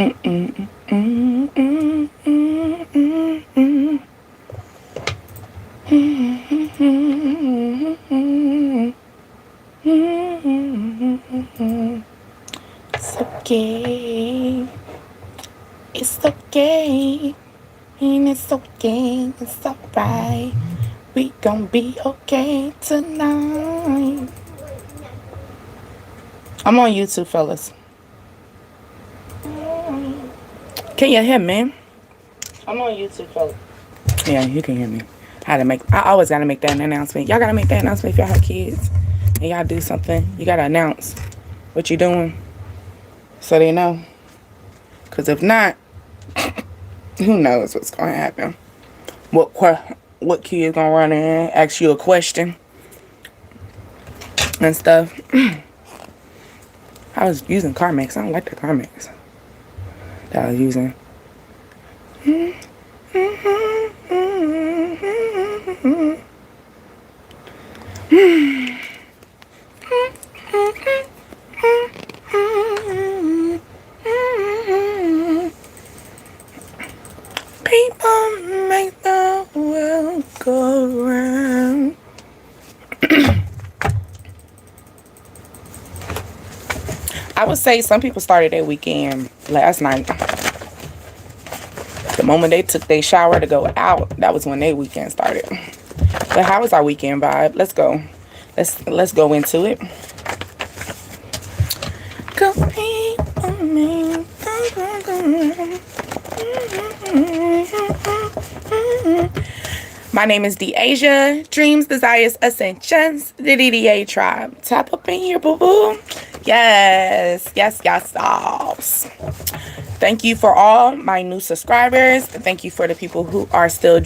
It's okay. It's okay. And it's okay. It's alright. We gon' be okay tonight. I'm on YouTube, fellas. Can you hear me? I'm on YouTube, fellas. Yeah, you can hear me. I always gotta make that announcement. Y'all gotta make that announcement if y'all have kids and y'all do something. You gotta announce what you're doing so they know. Cause if not, who knows what's gonna happen? What kid's gonna run in, ask you a question and stuff. I was using Carmex. I don't like the Carmex that I was using. People make the world go round. I would say some people started their weekend last night. The moment they took their shower to go out, that was when their weekend started. But how was our weekend vibe? Let's go. Let's go into it. My name is Deasia. Dreams, Desires, Ascensions. The DDA Tribe. Tap up in here, boo-boo. Yes. Thank you for all my new subscribers. Thank you for the people who are still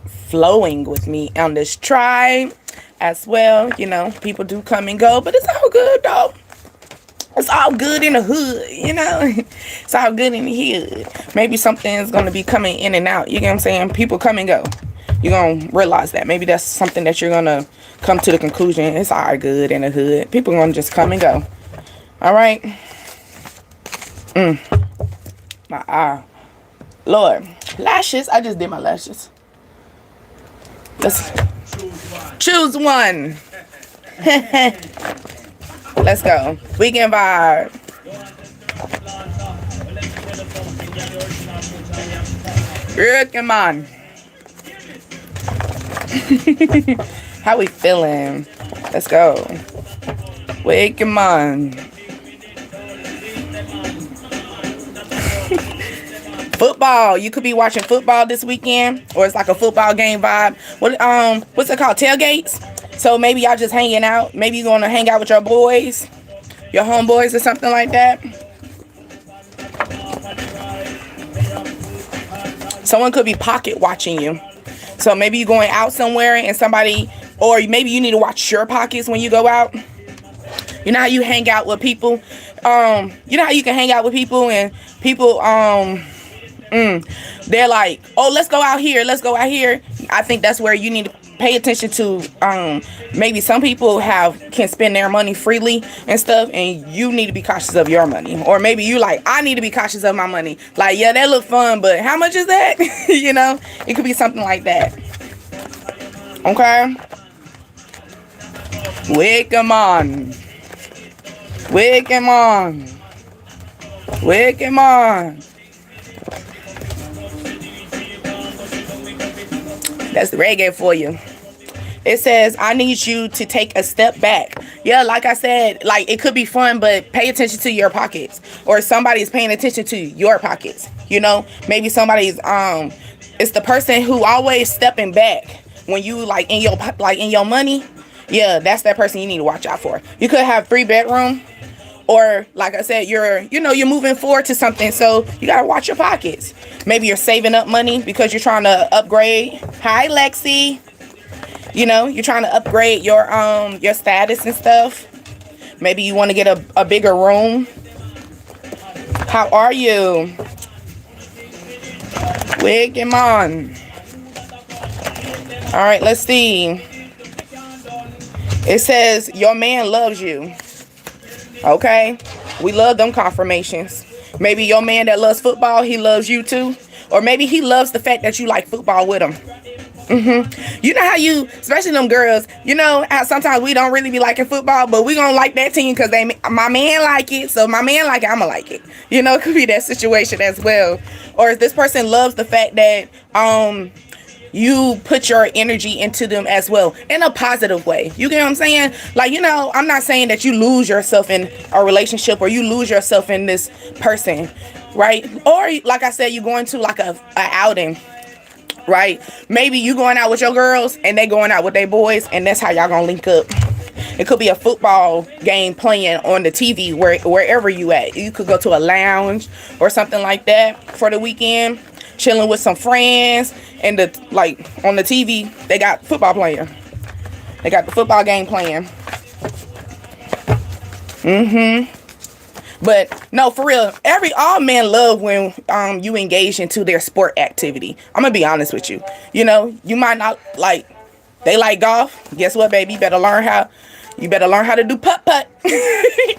flowing with me on this tribe as well. You know, people do come and go, but it's all good, though. It's all good in the hood, you know. It's all good in the hood. Maybe something's going to be coming in and out. You get what I'm saying? People come and go. You're going to realize that. Maybe that's something that you're going to come to the conclusion. It's all good in the hood. People are going to just come and go. All right? My eye. Lord. Lashes. I just did my lashes. Let's choose one. Let's go. Weekend vibe. Come on. How we feeling? Let's go. Wake him on. Football. You could be watching football this weekend, or it's like a football game vibe. What's it called? Tailgates. So maybe y'all just hanging out. Maybe you're gonna hang out with your boys, your homeboys, or something like that. Someone could be pocket watching you. So maybe you're going out somewhere and somebody, or maybe you need to watch your pockets when you go out. You know how you hang out with people? You know how you can hang out with people and people, they're like, oh, let's go out here. Let's go out here. I think that's where you need to pay attention to. Maybe some people can spend their money freely and stuff, and you need to be cautious of your money. Or maybe you like, I need to be cautious of my money. Like, yeah, that look fun, but how much is that? You know, it could be something like that. Okay. Wake 'em on. Wake 'em on. Wake 'em on. That's the reggae for you. It says, I need you to take a step back. Yeah, like I said, like it could be fun, but pay attention to your pockets. Or somebody's paying attention to your pockets. You know, maybe somebody's it's the person who always stepping back when you like in your money. Yeah, that's that person you need to watch out for. You could have 3-bedroom, or like I said, you're moving forward to something, so you gotta watch your pockets. Maybe you're saving up money because you're trying to upgrade. Hi, Lexi. You know, you're trying to upgrade your status and stuff. Maybe you want to get a bigger room. How are you? Wig him on. All right, let's see. It says your man loves you. Okay, we love them confirmations. Maybe your man that loves football, he loves you too. Or maybe he loves the fact that you like football with him. You know how you, especially them girls, you know how sometimes we don't really be liking football, but we gonna like that team because my man like it, so my man like it, I'ma like it. You know, it could be that situation as well. Or if this person loves the fact that you put your energy into them as well in a positive way. You get what I'm saying? Like, you know, I'm not saying that you lose yourself in a relationship or you lose yourself in this person, right? Or like I said, you going to like a outing, right? Maybe you going out with your girls and they going out with their boys, and that's how y'all gonna link up. It could be a football game playing on the TV wherever you at. You could go to a lounge or something like that for the weekend, chilling with some friends, and like on the TV they got football playing. They got the football game playing. But no, for real, all men love when you engage into their sport activity. I'm gonna be honest with you. You know, you might not like, they like golf. Guess what, baby? You better learn how to do putt.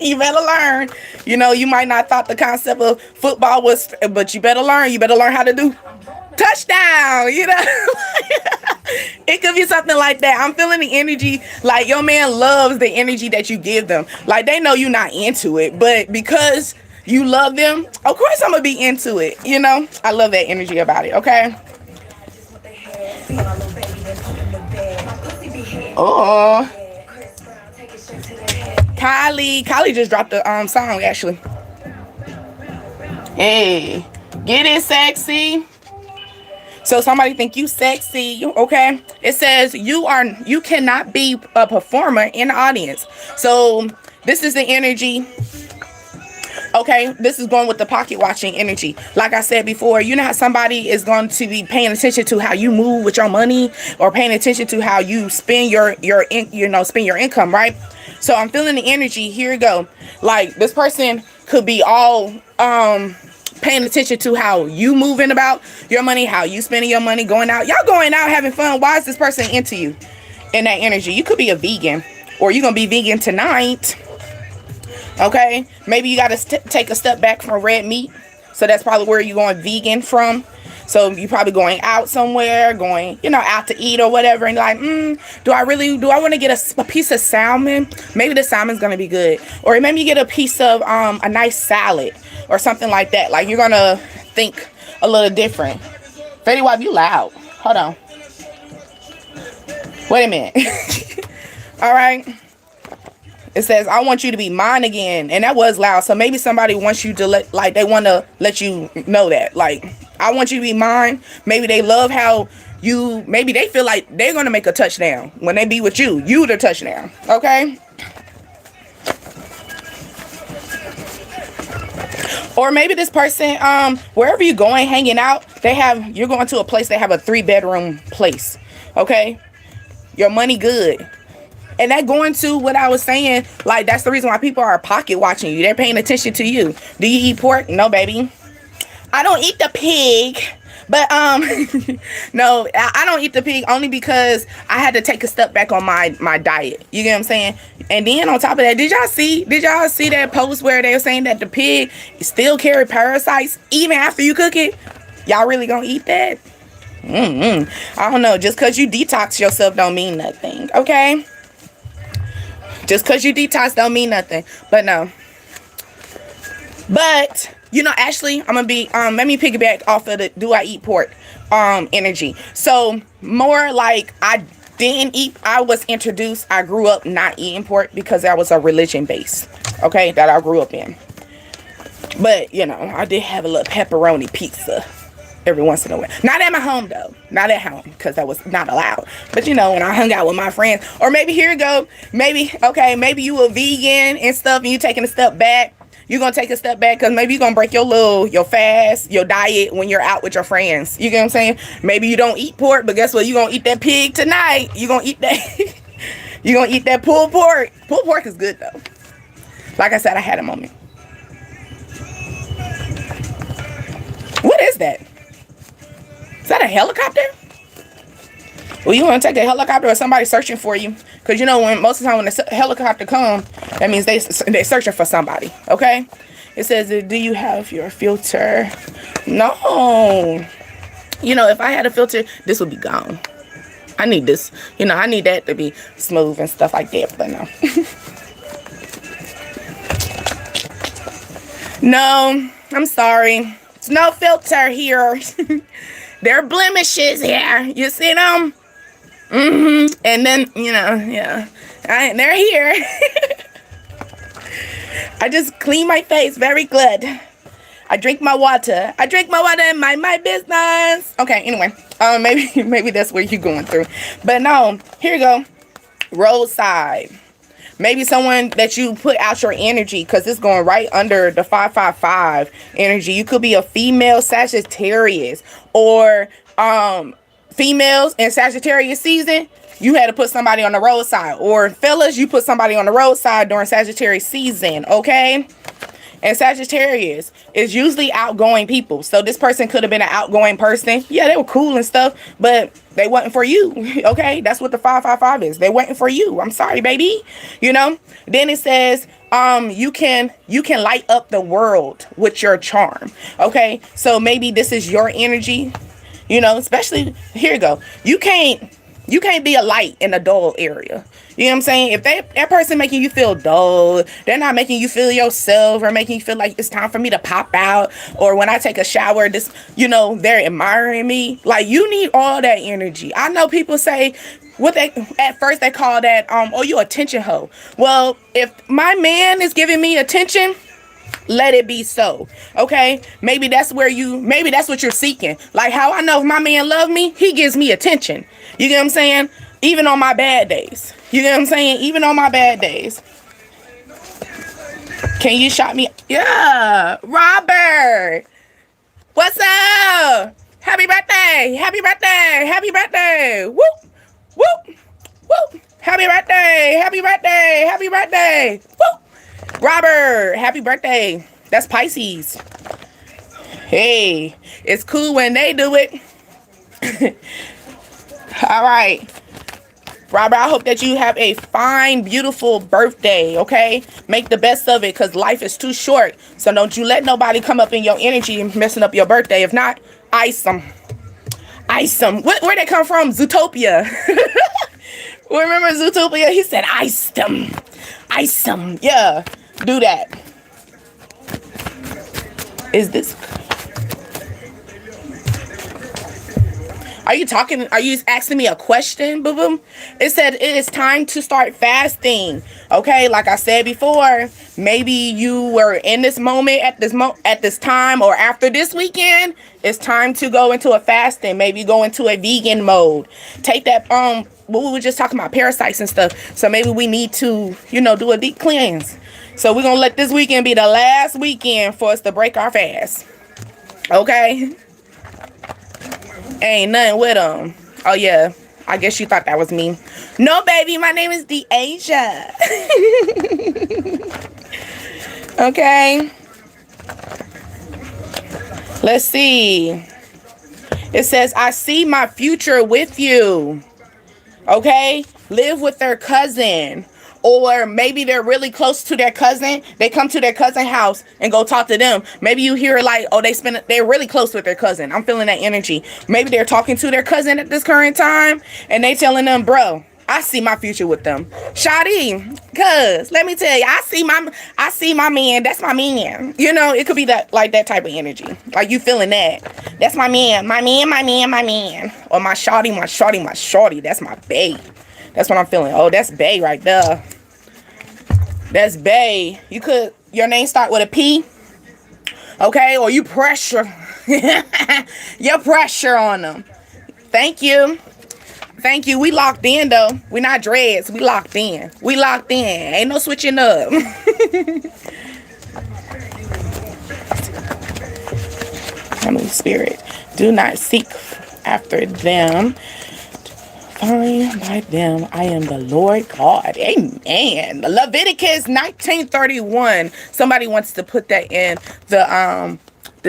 You better learn. You know, you might not thought the concept of football was, but you better learn. You better learn how to do touchdown. You know, it could be something like that. I'm feeling the energy. Like, your man loves the energy that you give them. Like, they know you're not into it, but because you love them, of course I'm gonna be into it. You know, I love that energy about it. Okay. Oh, Kylie just dropped the song actually. Hey, get it sexy. So somebody think you sexy, okay? It says you cannot be a performer in the audience. So this is the energy. Okay, this is going with the pocket watching energy. Like I said before, you know how somebody is going to be paying attention to how you move with your money, or paying attention to how you spend your income, right? So I'm feeling the energy. Here we go. Like, this person could be all paying attention to how you moving about your money, how you spending your money, going out. Y'all going out having fun. Why is this person into you in that energy? You could be a vegan, or you're gonna be vegan tonight. Okay, maybe you got to take a step back from red meat. So that's probably where you're going vegan from. So you're probably going out somewhere, going, you know, out to eat or whatever. And like, do I want to get a piece of salmon? Maybe the salmon's going to be good. Or maybe you get a piece of a nice salad or something like that. Like, you're going to think a little different. Fetty Wap, you loud. Hold on. Wait a minute. All right. It says, I want you to be mine again. And that was loud. So maybe somebody wants you to they want to let you know that. Like, I want you to be mine. Maybe they love how maybe they feel like they're going to make a touchdown when they be with you. You the touchdown. Okay? Or maybe this person, wherever you're going, hanging out, you're going to a place, they have a 3-bedroom place. Okay? Your money good. And that going to what I was saying, like, that's the reason why people are pocket watching you. They're paying attention to you. Do you eat pork? No, baby. I don't eat the pig. But, no, I don't eat the pig only because I had to take a step back on my diet. You get what I'm saying? And then on top of that, did y'all see that post where they were saying that the pig still carry parasites even after you cook it? Y'all really gonna eat that? I don't know. Just because you detox yourself don't mean nothing. Okay? Just because you detox don't mean nothing. But no. But, you know, actually, I'm going to be, let me piggyback off of the do I eat pork energy. So, more like I was introduced, I grew up not eating pork because that was a religion base, okay, that I grew up in. But, you know, I did have a little pepperoni pizza every once in a while. Not at my home, though. Not at home, because that was not allowed. But, you know, when I hung out with my friends, or maybe, here you go, maybe you a vegan and stuff, and you taking a step back. You're going to take a step back because maybe you're going to break your fast, your diet when you're out with your friends. You get what I'm saying? Maybe you don't eat pork, but guess what? You're going to eat that pig tonight. You're going to eat that. You're going to eat that pulled pork. Pulled pork is good, though. Like I said, I had a moment. What is that? Is that a helicopter? Well, you want to take a helicopter or somebody searching for you? Because, you know, most of the time when the helicopter comes, that means they're searching for somebody, okay? It says, do you have your filter? No. You know, if I had a filter, this would be gone. I need this. You know, I need that to be smooth and stuff like that. But no. No, I'm sorry. It's no filter here. There are blemishes here. You see them? And then, you know, yeah. They're here. I just clean my face very good. I drink my water. I drink my water and mind my business. Okay, anyway. Maybe that's what you're going through. But no, here you go. Roadside. Maybe someone that you put out your energy, because it's going right under the 555 energy. You could be a female Sagittarius, or females in Sagittarius season. You had to put somebody on the roadside. Or fellas, you put somebody on the roadside during Sagittarius season, okay? And Sagittarius is usually outgoing people. So this person could have been an outgoing person. Yeah, they were cool and stuff, but they wasn't for you, okay? That's what the 555 is. They wasn't for you. I'm sorry, baby. You know? Then it says, you can light up the world with your charm, okay? So maybe this is your energy, you know, especially, here you go. You can't be a light in a dull area. You know what I'm saying? If that person making you feel dull, they're not making you feel yourself or making you feel like it's time for me to pop out, or when I take a shower, this, you know, they're admiring me. Like, you need all that energy. I know people say at first they call that, oh, you attention hoe. Well, if my man is giving me attention, let it be so, okay? Maybe that's what you're seeking. Like how I know if my man love me, he gives me attention. You get what I'm saying? Even on my bad days. You get what I'm saying? Even on my bad days. Can you shout me? Yeah, Robert. What's up? Happy birthday. Happy birthday. Happy birthday. Whoop, whoop, whoop. Happy birthday. Happy birthday. Happy birthday. Whoop. Robert, happy birthday. That's Pisces. Hey, it's cool when they do it. All right. Robert, I hope that you have a fine, beautiful birthday, okay? Make the best of it, because life is too short. So don't you let nobody come up in your energy and messing up your birthday. If not, ice them. Ice them. Where'd they come from? Zootopia. Remember Zootopia? He said ice them. Ice them. Yeah, do that. Is this... Are you asking me a question, boo boo? It said it is time to start fasting. Okay, like I said before, maybe you were in this moment at this time, or after this weekend, it's time to go into a fasting, maybe go into a vegan mode. Take that we were just talking about parasites and stuff. So maybe we need to, you know, do a deep cleanse. So we're gonna let this weekend be the last weekend for us to break our fast. Okay? Ain't nothing with them. Oh, yeah. I guess you thought that was me. No, baby. My name is Deasia. Okay. Let's see. It says, I see my future with you. Okay. Live with their cousin. Or maybe they're really close to their cousin. They come to their cousin's house and go talk to them. Maybe you hear like, oh, they're really close with their cousin. I'm feeling that energy. Maybe they're talking to their cousin at this current time, and they telling them, bro, I see my future with them. Shawty, cuz, let me tell you, I see my man. That's my man. You know, it could be that, like that type of energy. Like you feeling that. That's my man. My man, my man, my man. Or my shawty, my shawty, my shawty. That's my bae. That's what I'm feeling. Oh, that's bae right there. That's bae. Your name start with a P. Okay, or you pressure. Your pressure on them. Thank you. Thank you. We locked in though. We're not dreads. We locked in. We locked in. Ain't no switching up. Holy Spirit, do not seek after them. Find by them, I am the Lord God. Amen. Leviticus 19:31. Somebody wants to put that in the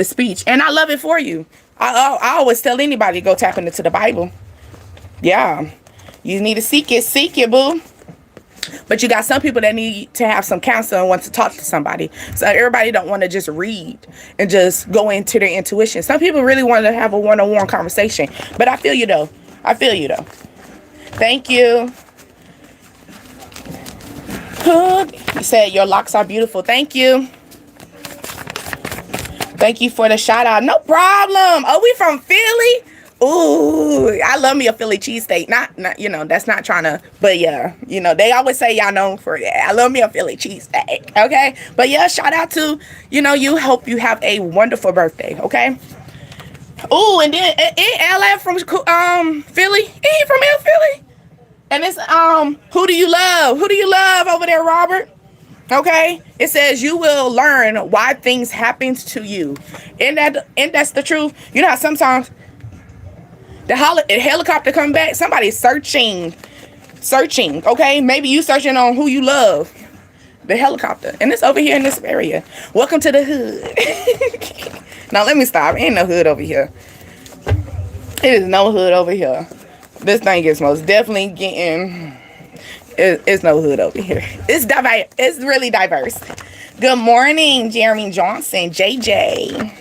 speech, and I love it for you. I always tell anybody to go tap into the Bible. Yeah, you need to seek it, boo. But you got some people that need to have some counsel and want to talk to somebody. So everybody don't want to just read and just go into their intuition. Some people really want to have a one-on-one conversation. But I feel you though. I feel you though. Thank you. You said your locks are beautiful. Thank you. Thank you for the shout out. No problem. Oh, we from Philly? Ooh, I love me a Philly cheesesteak. Not, you know, that's not trying to, but yeah, you know, they always say y'all known for it. I love me a Philly cheesesteak, okay? But yeah, shout out to, you know, you. Hope you have a wonderful birthday, okay? Ooh, and then LA from Philly. He from Philly. And it's who do you love? Who do you love over there, Robert? Okay, it says you will learn why things happen to you, and that's the truth. You know how sometimes the helicopter come back, somebody's searching. Okay, maybe you searching on who you love, the helicopter, and it's over here in this area. Welcome to the hood. Now let me stop. Ain't no hood over here. It is no hood over here. This thing is most definitely getting. It's no hood over here. It's diverse. It's really diverse. Good morning, Jeremy Johnson, JJ.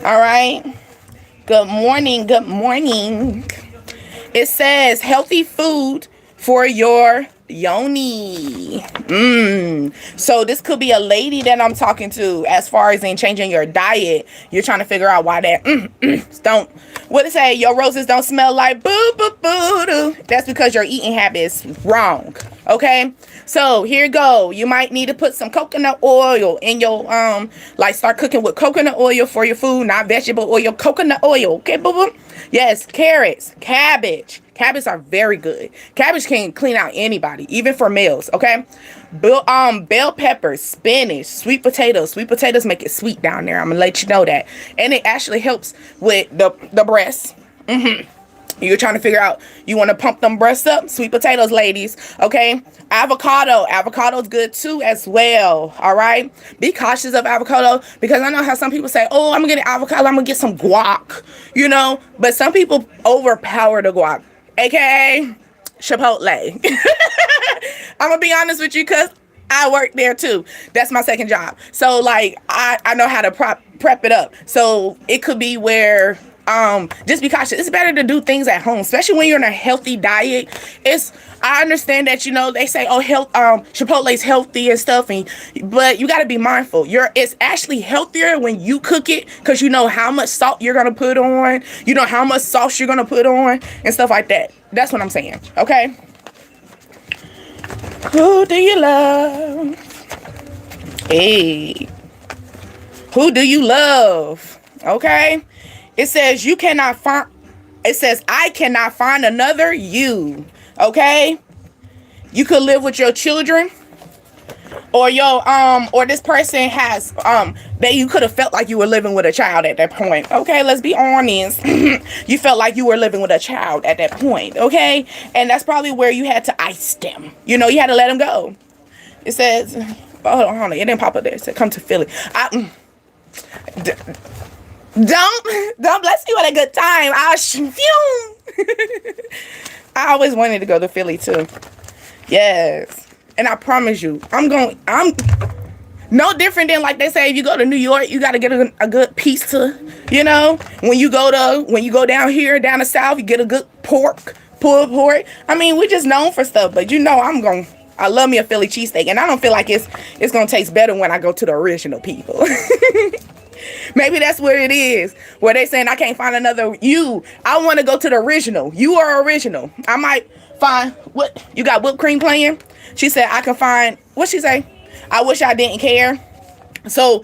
All right. Good morning. Good morning. It says healthy food for your yoni. So this could be a lady that I'm talking to as far as in changing your diet. You're trying to figure out why that don't, what it say, your roses don't smell like boo boo boo doo. That's because your eating habit is wrong. Okay, so here you go. You might need to put some coconut oil in your like start cooking with coconut oil for your food, not vegetable oil, coconut oil. Okay, boo boo. Yes, carrots, cabbage. Cabbage are very good. Cabbage can clean out anybody, even for males, okay? Bell peppers, spinach, sweet potatoes. Sweet potatoes make it sweet down there. I'm gonna let you know that. And it actually helps with the breasts. You're trying to figure out, you want to pump them breasts up? Sweet potatoes, ladies, okay? Avocado's good too as well, all right? Be cautious of avocado, because I know how some people say, oh, I'm gonna get avocado, I'm gonna get some guac, you know? But some people overpower the guac, aka Chipotle. I'm gonna be honest with you, because I work there too. That's my second job. So like, I know how to prep it up. So it could be where, just be cautious. It's better to do things at home, especially when you're in a healthy diet. I understand that, you know, they say, oh, Chipotle's healthy and stuff, but you got to be mindful. It's actually healthier when you cook it, because you know how much salt you're gonna put on, you know how much sauce you're gonna put on, and stuff like that. That's what I'm saying. Okay. Who do you love? Hey, who do you love? Okay. It says I cannot find another you. Okay? You could live with your children, or or this person has that you could have felt like you were living with a child at that point. Okay, let's be honest. You felt like you were living with a child at that point, okay? And that's probably where you had to ice them. You know, you had to let them go. It says, hold on, it didn't pop up there. It said come to Philly. Don't bless you at a good time. I always wanted to go to Philly too. Yes. And I promise you, I'm no different than like they say, if you go to New York, you got to get a good piece to, you know, when you go down here, down the South, you get a good pulled pork. I mean, we just known for stuff, but you know, I love me a Philly cheesesteak, and I don't feel like it's going to taste better when I go to the original people. Maybe that's what it is, where they saying I can't find another you. I want to go to the original. You are original. I might find, what, you got whipped cream playing? She said I can find, what she say? I wish I didn't care. So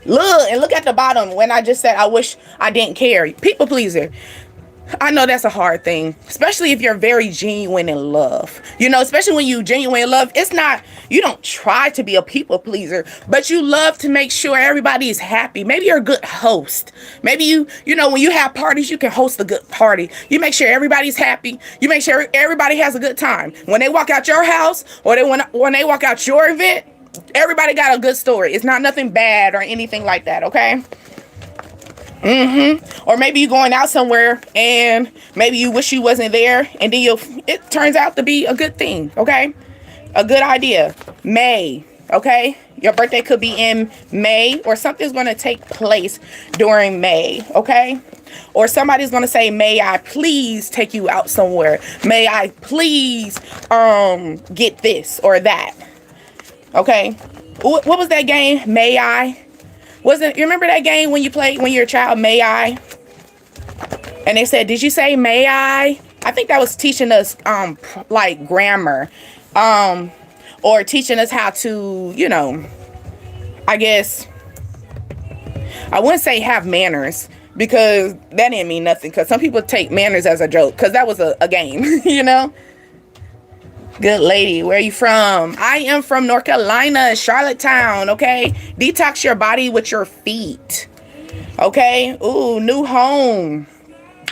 look at the bottom when I just said I wish I didn't care. People pleaser. I know that's a hard thing, especially if you're very genuine in love. You know, especially when you genuine in love, it's not, you don't try to be a people pleaser, but you love to make sure everybody is happy. Maybe you're a good host. Maybe you know, when you have parties, you can host a good party. You make sure everybody's happy. You make sure everybody has a good time. When they walk out your house, or when they walk out your event, everybody got a good story. It's not nothing bad or anything like that, okay? Or maybe you going out somewhere and maybe you wish you wasn't there, and then it turns out to be a good thing. Okay, a good idea. May. Okay, your birthday could be in May, or something's going to take place during May. Okay, or somebody's going to say, may I please take you out somewhere? May I please get this or that? Okay, what was that game? May I? Wasn't you remember that game when you played when you were a child? May I? And they said, did you say may I? I think that was teaching us like grammar, or teaching us how to, you know, I guess I wouldn't say have manners, because that didn't mean nothing, because some people take manners as a joke, because that was a game. You know. Good lady, where are you from? I am from North Carolina, Charlottetown. Okay, detox your body with your feet. Okay, ooh, new home.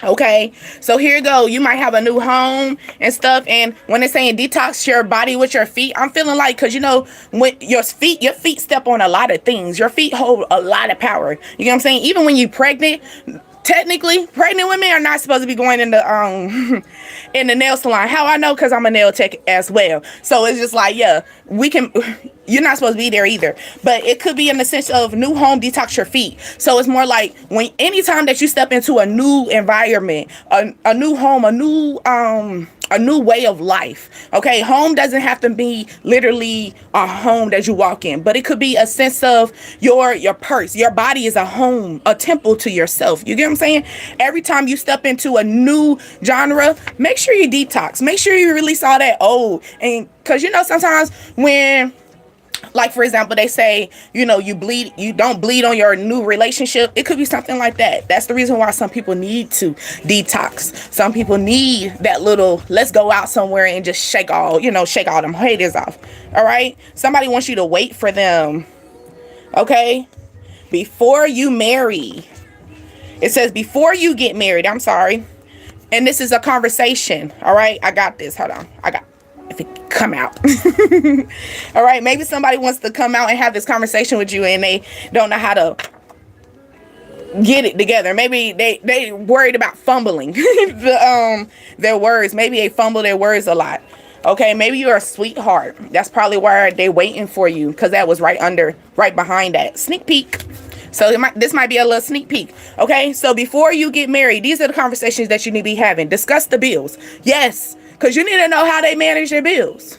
Okay, so here you go. You might have a new home and stuff, and when they're saying detox your body with your feet, I'm feeling like, because you know, when your feet step on a lot of things. Your feet hold a lot of power. You know what I'm saying? Even when you're pregnant, technically, pregnant women are not supposed to be going in the in the nail salon. How I know? Because I'm a nail tech as well. So it's just like, yeah, we can. You're not supposed to be there either. But it could be in the sense of new home, detox your feet. So it's more like when anytime that you step into a new environment, a new home, a new way of life. Okay, home doesn't have to be literally a home that you walk in, but it could be a sense of your purse. Your body is a home, a temple to yourself. You get what I'm saying? Every time you step into a new genre, make sure you detox. Make sure you release all that old. And because you know, sometimes when, like, for example, they say, you know, you don't bleed on your new relationship. It could be something like that. That's the reason why some people need to detox. Some people need that little, let's go out somewhere and just shake all them haters off. All right. Somebody wants you to wait for them. Okay. Before you marry. It says before you get married. I'm sorry. And this is a conversation. All right. I got this. Hold on. If it come out. All right, maybe somebody wants to come out and have this conversation with you and they don't know how to get it together. Maybe they worried about fumbling their words. Maybe they fumble their words a lot. Okay, maybe you're a sweetheart. That's probably why they waiting for you, because that was right behind that sneak peek. So this might be a little sneak peek. Okay, so before you get married, these are the conversations that you need to be having. Discuss the bills. Yes. Because you need to know how they manage their bills.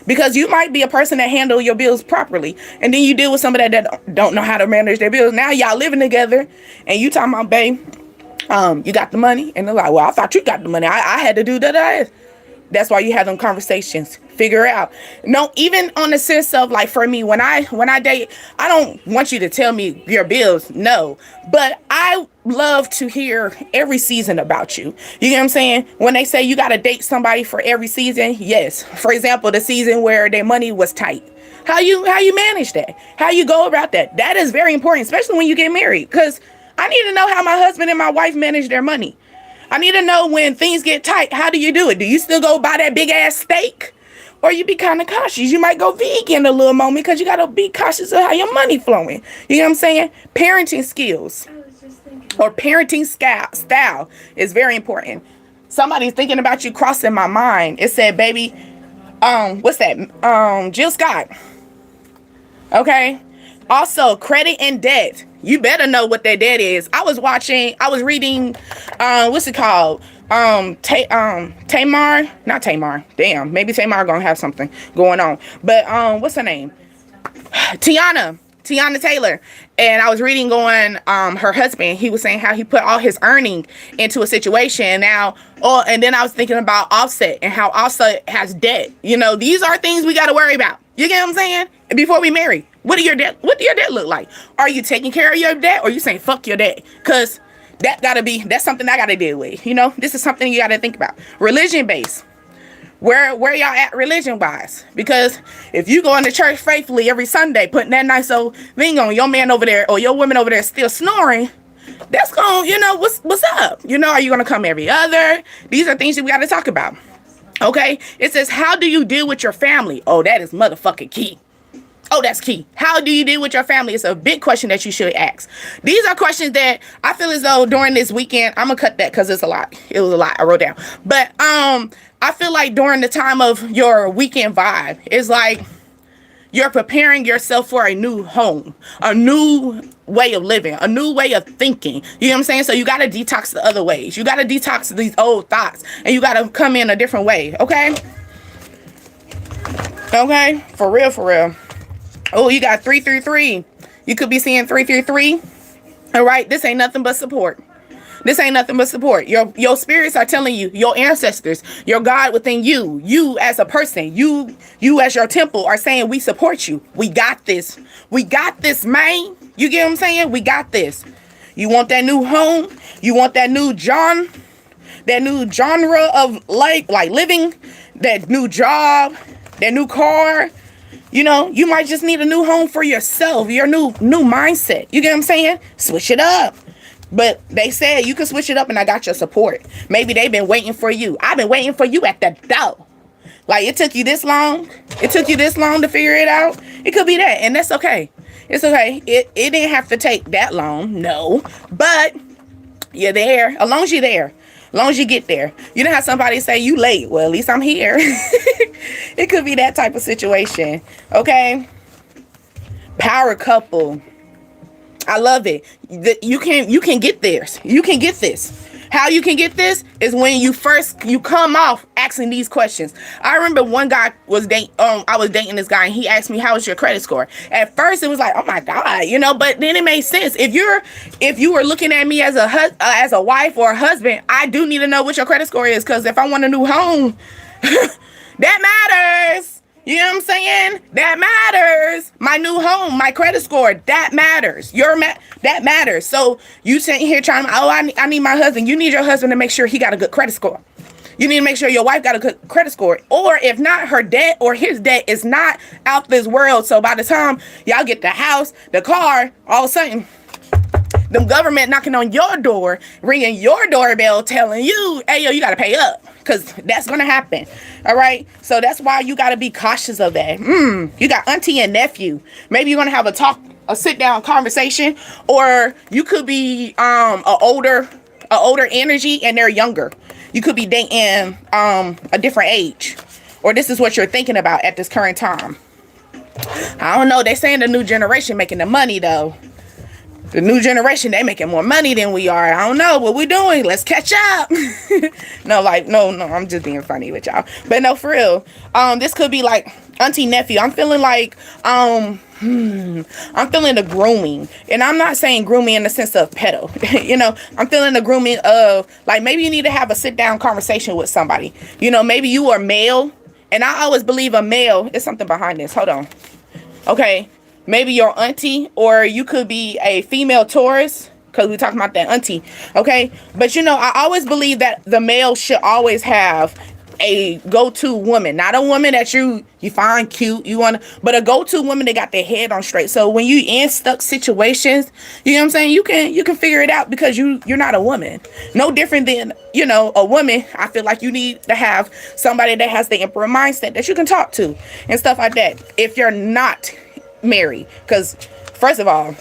Because you might be a person that handle your bills properly. And then you deal with somebody that don't know how to manage their bills. Now y'all living together. And you talking about, babe, you got the money? And they're like, well, I thought you got the money. I had to do that. That's why you have them conversations. Figure out. No, even on the sense of, like, for me, when I date, I don't want you to tell me your bills. No. But I love to hear every season about you. You get what I'm saying? When they say you got to date somebody for every season, yes. For example, the season where their money was tight. How you manage that? How you go about that? That is very important, especially when you get married. Because I need to know how my husband and my wife manage their money. I need to know when things get tight. How do you do it? Do you still go buy that big ass steak? Or you be kind of cautious. You might go vegan a little moment because you got to be cautious of how your money flowing. You know what I'm saying? Parenting skills or parenting style is very important. Somebody's thinking about you crossing my mind. It said, baby, what's that? Jill Scott. Okay. Also, credit and debt. You better know what that debt is. I was reading, what's it called? Tamar, not Tamar. Damn, maybe Tamar gonna have something going on. But what's her name? Tiana Taylor. And I was reading her husband, he was saying how he put all his earning into a situation now. And then I was thinking about Offset and how Offset has debt. You know, these are things we gotta worry about. You get what I'm saying? Before we marry, what do your debt look like? Are you taking care of your debt, or you saying fuck your debt? Because that's something I gotta deal with. You know, this is something you gotta think about. Religion based. Where y'all at religion wise? Because if you go into church faithfully every Sunday, putting that nice old thing on, your man over there or your woman over there still snoring, that's going, you know, what's up? You know, are you gonna come every other? These are things that we gotta talk about. Okay, it says, how do you deal with your family? Oh, that is motherfucking key. Oh, that's key. How do you deal with your family? It's a big question that you should ask. These are questions that I feel as though during this weekend, I'm gonna cut that because it's a lot. It was a lot I wrote down. But I feel like during the time of your weekend vibe, it's like you're preparing yourself for a new home, a new way of living, a new way of thinking. You know what I'm saying? So you got to detox the other ways. You got to detox these old thoughts, and you got to come in a different way. Okay? Okay? For real, for real. Oh, you got 333. You could be seeing 333. All right? This ain't nothing but support. This ain't nothing but support. Your spirits are telling you, your ancestors, your God within you, you as a person, you as your temple are saying, we support you. We got this. We got this, man. You get what I'm saying? We got this. You want that new home? You want that new genre of like living, that new job, that new car? You know, you might just need a new home for yourself, your new mindset. You get what I'm saying? Switch it up. But they said you can switch it up, and I got your support. Maybe they've been waiting for you. I've been waiting for you at the door. Like, it took you this long. It took you this long to figure it out. It could be that, and that's okay. It's okay. It didn't have to take that long. No. But you're there. As long as you're there. As long as you get there. You know how somebody say you late. Well, at least I'm here. It could be that type of situation. Okay? Power couple. I love it. You can get this. You can get this. How you can get this is when you come off asking these questions. I remember one guy I was dating this guy, and he asked me, how is your credit score? At first it was like, oh my God, you know, but then it made sense. If you were looking at me as a wife or a husband, I do need to know what your credit score is, because if I want a new home, that matters. You know what I'm saying? That matters. My new home, my credit score, that matters. That matters. So you sitting here trying to, I need my husband. You need your husband to make sure he got a good credit score. You need to make sure your wife got a good credit score. Or if not, her debt or his debt is not out this world. So by the time y'all get the house, the car, all of a sudden, the government knocking on your door, ringing your doorbell, telling you, hey, yo, you got to pay up. Because that's going to happen. All right. So that's why you got to be cautious of that. You got auntie and nephew. Maybe you're going to have a sit down conversation, or you could be a older energy and they're younger. You could be dating a different age, or this is what you're thinking about at this current time. I don't know. They saying the new generation making the money though. The new generation, they making more money than we are. I don't know what we doing. Let's catch up. No, I'm just being funny with y'all. But no, for real. This could be like auntie, nephew. I'm feeling like, I'm feeling the grooming. And I'm not saying grooming in the sense of pedo. You know, I'm feeling the grooming of, like, maybe you need to have a sit down conversation with somebody. You know, maybe you are male. And I always believe a male, there's something behind this. Hold on. Okay. Maybe your auntie, or you could be a female Taurus, because we're talking about that auntie, okay? But, you know, I always believe that the male should always have a go-to woman. Not a woman that you find cute, but a go-to woman that got their head on straight. So when you in stuck situations, you know what I'm saying, you can figure it out, because you're not a woman. No different than, you know, a woman. I feel like you need to have somebody that has the emperor mindset that you can talk to and stuff like that. If you're not married, because first of all,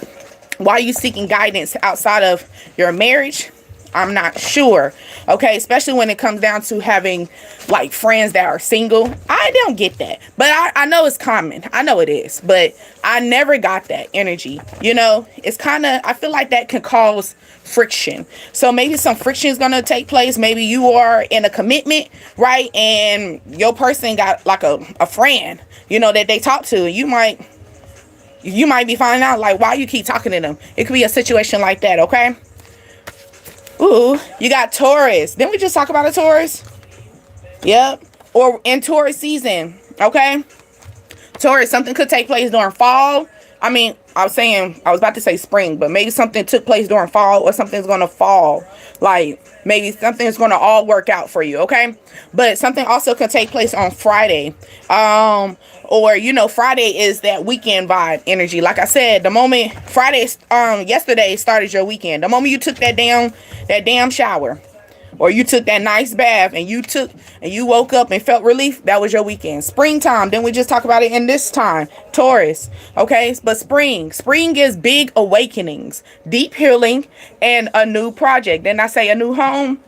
why are you seeking guidance outside of your marriage? I'm not sure. Okay, especially when it comes down to having like friends that are single. I don't get that, but I know it's common. I know it is, but I never got that energy. You know, it's kind of, I feel like that can cause friction. So maybe some friction is going to take place. Maybe you are in a commitment, right? And your person got like a friend, you know, that they talk to. You might be finding out, like, why you keep talking to them. It could be a situation like that, okay? Ooh, you got Taurus. Didn't we just talk about a Taurus? Yep. Or in Taurus season, okay? Taurus, something could take place during fall. I mean, I was about to say spring, but maybe something took place during fall, or something's going to fall. Like, maybe something's going to all work out for you, okay? But something also could take place on Friday. Or, you know, Friday is that weekend vibe energy. Like I said, the moment yesterday started your weekend. The moment you took that damn shower. or you took that nice bath and you woke up and felt relief, that was your weekend. Springtime, then we just talk about it in this time, Taurus. Okay, but spring is big awakenings, deep healing, and a new project. Then I say a new home.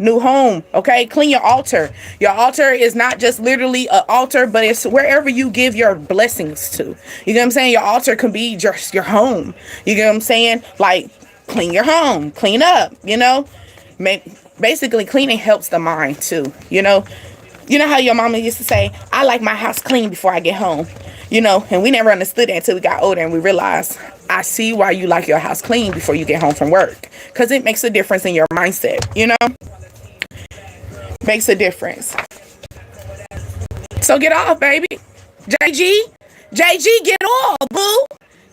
Okay, clean your altar. Your altar is not just literally an altar, but it's wherever you give your blessings to. You know what I'm saying? Your altar can be just your home. You know what I'm saying? Like, clean your home, clean up, you know. Basically, cleaning helps the mind too, you know. You know how your mama used to say, I like my house clean before I get home, you know, and we never understood that until we got older and we realized, I see why you like your house clean before you get home from work, because it makes a difference in your mindset, you know. Makes a difference. So get off, baby. JG, get off, boo.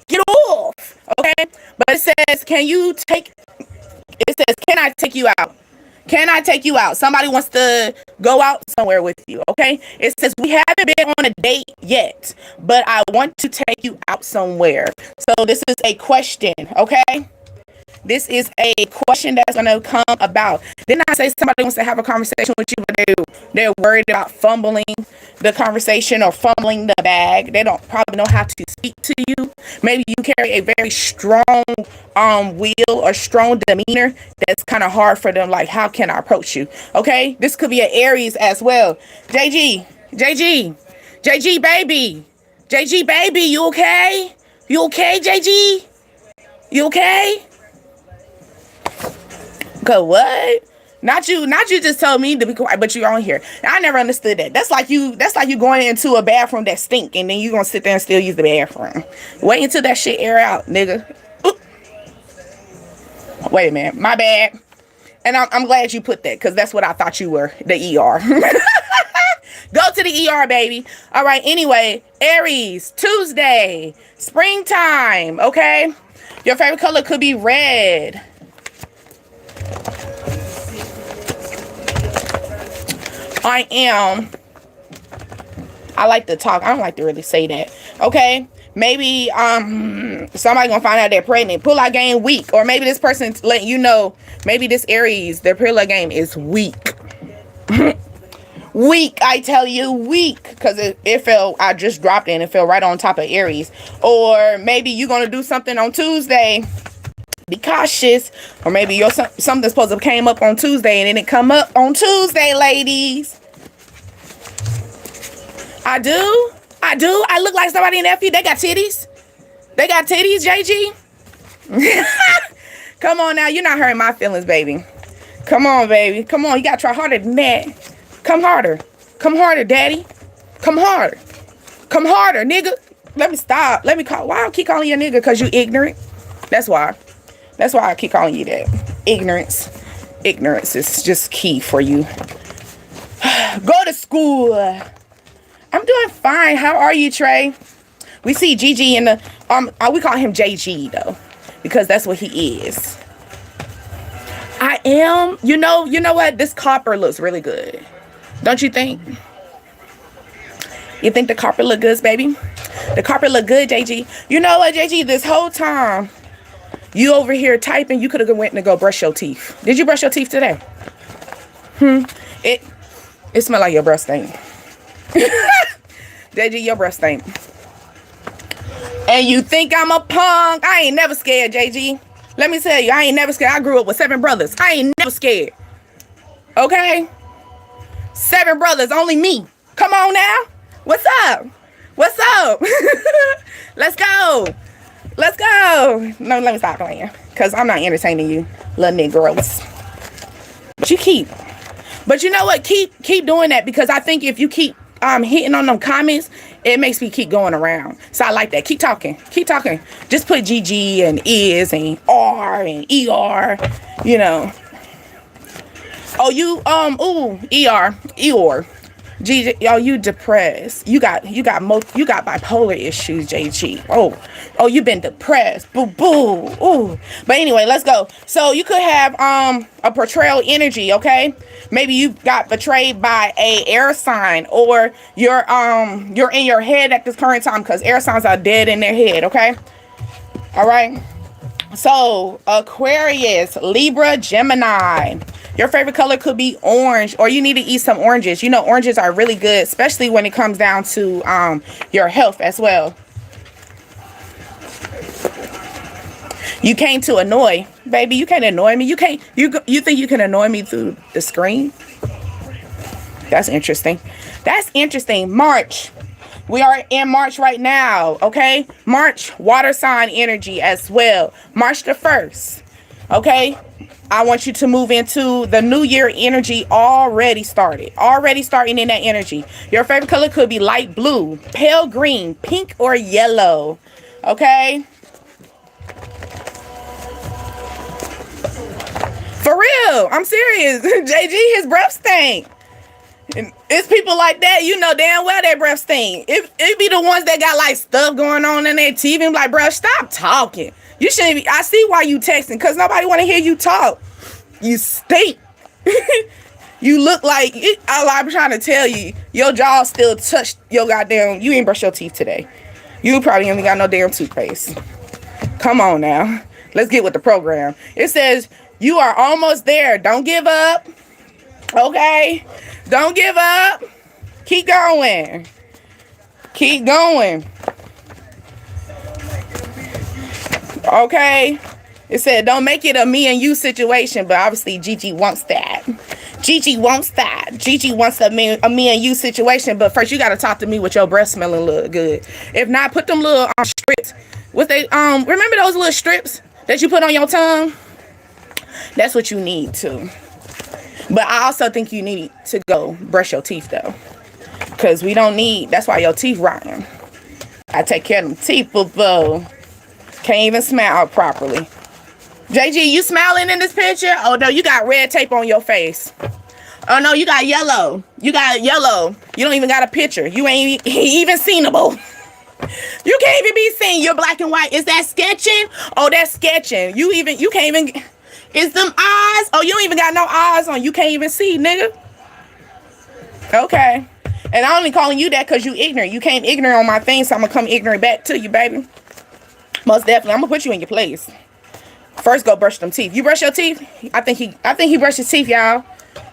Get off, okay? But it says, can I take you out? Can I take you out? Somebody wants to go out somewhere with you, okay? It says, we haven't been on a date yet, but I want to take you out somewhere. So this is a question, okay? This is a question that's going to come about. Didn't I say somebody wants to have a conversation with you, but they're worried about fumbling the conversation or fumbling the bag? They don't probably know how to speak to you. Maybe you carry a very strong will or strong demeanor that's kind of hard for them. Like, how can I approach you? Okay, this could be an Aries as well. JG, baby, you okay? You okay, JG? You okay? Go what? Not you just told me to be quiet, but you're on here. I never understood that. That's like you going into a bathroom that stink and then you gonna sit there and still use the bathroom. Wait until that shit air out, nigga. Ooh. Wait a minute, my bad. And I'm glad you put that, because that's what I thought you were, the ER. Go to the ER, baby. All right, anyway, Aries, Tuesday, springtime, okay? Your favorite color could be red. I like to talk. I don't like to really say that. Okay. Maybe somebody gonna find out they're pregnant. Pull out game weak. Or maybe this person's letting you know, maybe this Aries, their pull out game is weak. Weak, I tell you, weak. Because it fell, I just dropped it and it fell right on top of Aries. Or maybe you're gonna do something on Tuesday. Be cautious. Or maybe something's supposed to came up on Tuesday and it didn't come up on Tuesday, ladies. I do. I look like somebody in FP. They got titties. JG. Come on now. You're not hurting my feelings, baby. Come on, baby. Come on. You got to try harder than that. Come harder. Come harder, daddy. Come harder. Come harder, nigga. Let me stop. Let me call. Why I keep calling you a nigga? Because you ignorant. That's why. That's why I keep calling you that. Ignorance is just key for you. Go to school. I'm doing fine. How are you, Trey? We see Gigi in the we call him JG though, because that's what he is. I am. You know what? This copper looks really good. Don't you think? You think the carpet look good, baby? The carpet look good, JG. You know what, JG? This whole time you over here typing, you could have went to go brush your teeth. Did you brush your teeth today? It smell like your breath stink. JG, your breath stink. And you think I'm a punk? I ain't never scared, JG. Let me tell you, I ain't never scared. I grew up with 7 brothers. I ain't never scared. Okay? 7 brothers, only me. Come on now. What's up? What's up? Let's go. Let's go. No, let me stop playing, because I'm not entertaining you, little niggas. But you know what? Keep doing that, because I think if you keep hitting on them comments, it makes me keep going around. So I like that. Keep talking. Just put GG and is and R and ER, you know. Oh, you Eeyore. GG, yo, you depressed. You got bipolar issues, JG. Oh, you've been depressed. Boo boo. Ooh. But anyway, let's go. So you could have a portrayal energy, okay? Maybe you got betrayed by a air sign, or you're in your head at this current time, because air signs are dead in their head, okay? All right. So Aquarius, Libra, Gemini. Your favorite color could be orange, or you need to eat some oranges. You know, oranges are really good, especially when it comes down to your health as well. You came to annoy. Baby, you can't annoy me. You can't. You think you can annoy me through the screen? That's interesting. That's interesting. March. We are in March right now, okay? March, water sign energy as well. March the 1st, okay? I want you to move into the new year energy already started. Already starting in that energy. Your favorite color could be light blue, pale green, pink, or yellow, okay? For real, I'm serious. JG, his breath stink. And it's people like that, you know damn well their breath stink. It be the ones that got like stuff going on in their teeth and like, bruh, stop talking. You shouldn't be. I see why you texting, because nobody want to hear you talk. You stink. You look like, I'm trying to tell you, your jaw still touched your goddamn, you ain't brush your teeth today. You probably ain't got no damn toothpaste. Come on now. Let's get with the program. It says, you are almost there. Don't give up. Okay? Don't give up. Keep going. Keep going. Okay? It said, don't make it a me and you situation, but obviously Gigi wants that. Gigi wants that. Gigi wants a me and you situation, but first you got to talk to me with your breath smelling look good. If not, put them little strips. What they remember those little strips that you put on your tongue? That's what you need too. But I also think you need to go brush your teeth though, because we don't need. That's why your teeth rotten. I take care of them teeth, boo. Can't even smile properly. JG, you smiling in this picture? Oh no, you got red tape on your face. Oh no, you got yellow. You got yellow. You don't even got a picture. You ain't even seenable. You can't even be seen. You're black and white. Is that sketching? Oh, that's sketching. You can't even. Is them eyes? Oh, you don't even got no eyes on. You can't even see, nigga. Okay. And I'm only calling you that because you ignorant. You came ignorant on my thing, so I'm gonna come ignorant back to you, baby. Most definitely. I'm gonna put you in your place. First, go brush them teeth. You brush your teeth? I think he brushed his teeth, y'all.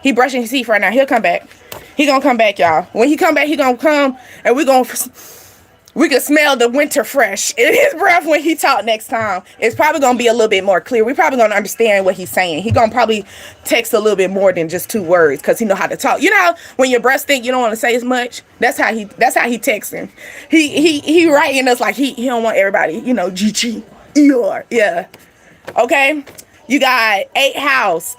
He brushing his teeth right now. He'll come back. He gonna come back, y'all. When he come back, he gonna come and we can smell the winter fresh in his breath when he talk next time. It's probably going to be a little bit more clear. We probably going to understand what he's saying. He going to probably text a little bit more than just 2 words because he know how to talk. You know, when your breath stink, you don't want to say as much. That's how he texting. He writing us like he don't want everybody, you know, GG, ER. Yeah. Okay. You got 8th house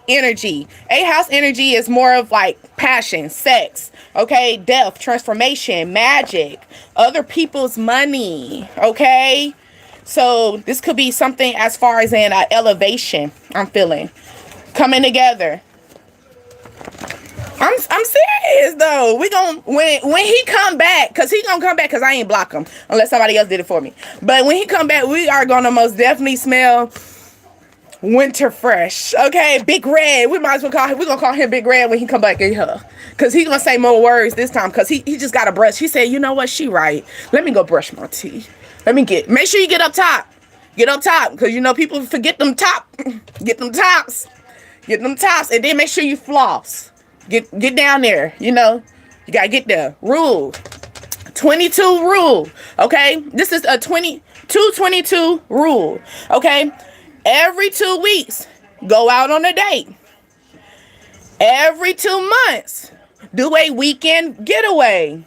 energy. 8th house energy is more of like passion, sex, okay, death, transformation, magic, other people's money, okay? So this could be something as far as in elevation, I'm feeling, coming together. I'm serious though. We gon' when he come back, cause he gonna come back, cause I ain't block him unless somebody else did it for me. But when he come back, we are gonna most definitely smell winter fresh. Okay, Big Red. We might as well we're gonna call him Big Red when he come back in here, cause he gonna say more words this time, cause he just got a brush. He said, you know what, she right, let me go brush my teeth. Make sure you get up top, cause you know people forget them get them tops, and then make sure you floss. Get down there, you know, you gotta get there. Rule 22 rule. Okay, this is a 22 rule. Okay, every 2 weeks, go out on a date. Every 2 months, do a weekend getaway.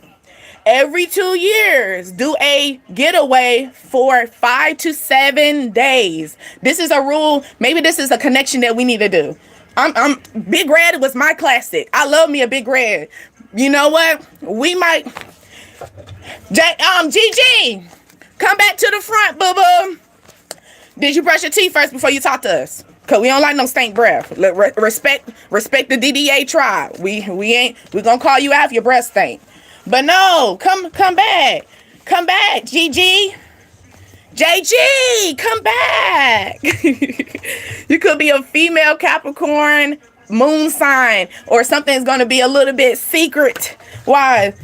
Every 2 years, do a getaway for 5 to 7 days. This is a rule. Maybe this is a connection that we need to do. I'm Big Red was my classic. I love me a Big Red. You know what? We might. GG, come back to the front, boo-boo. Did you brush your teeth first before you talk to us? Cause we don't like no stank breath. Respect the DDA tribe. We gonna call you out if your breath stink. But no, come back, GG. JG, come back. You could be a female Capricorn moon sign, or something's going to be a little bit secret. Why?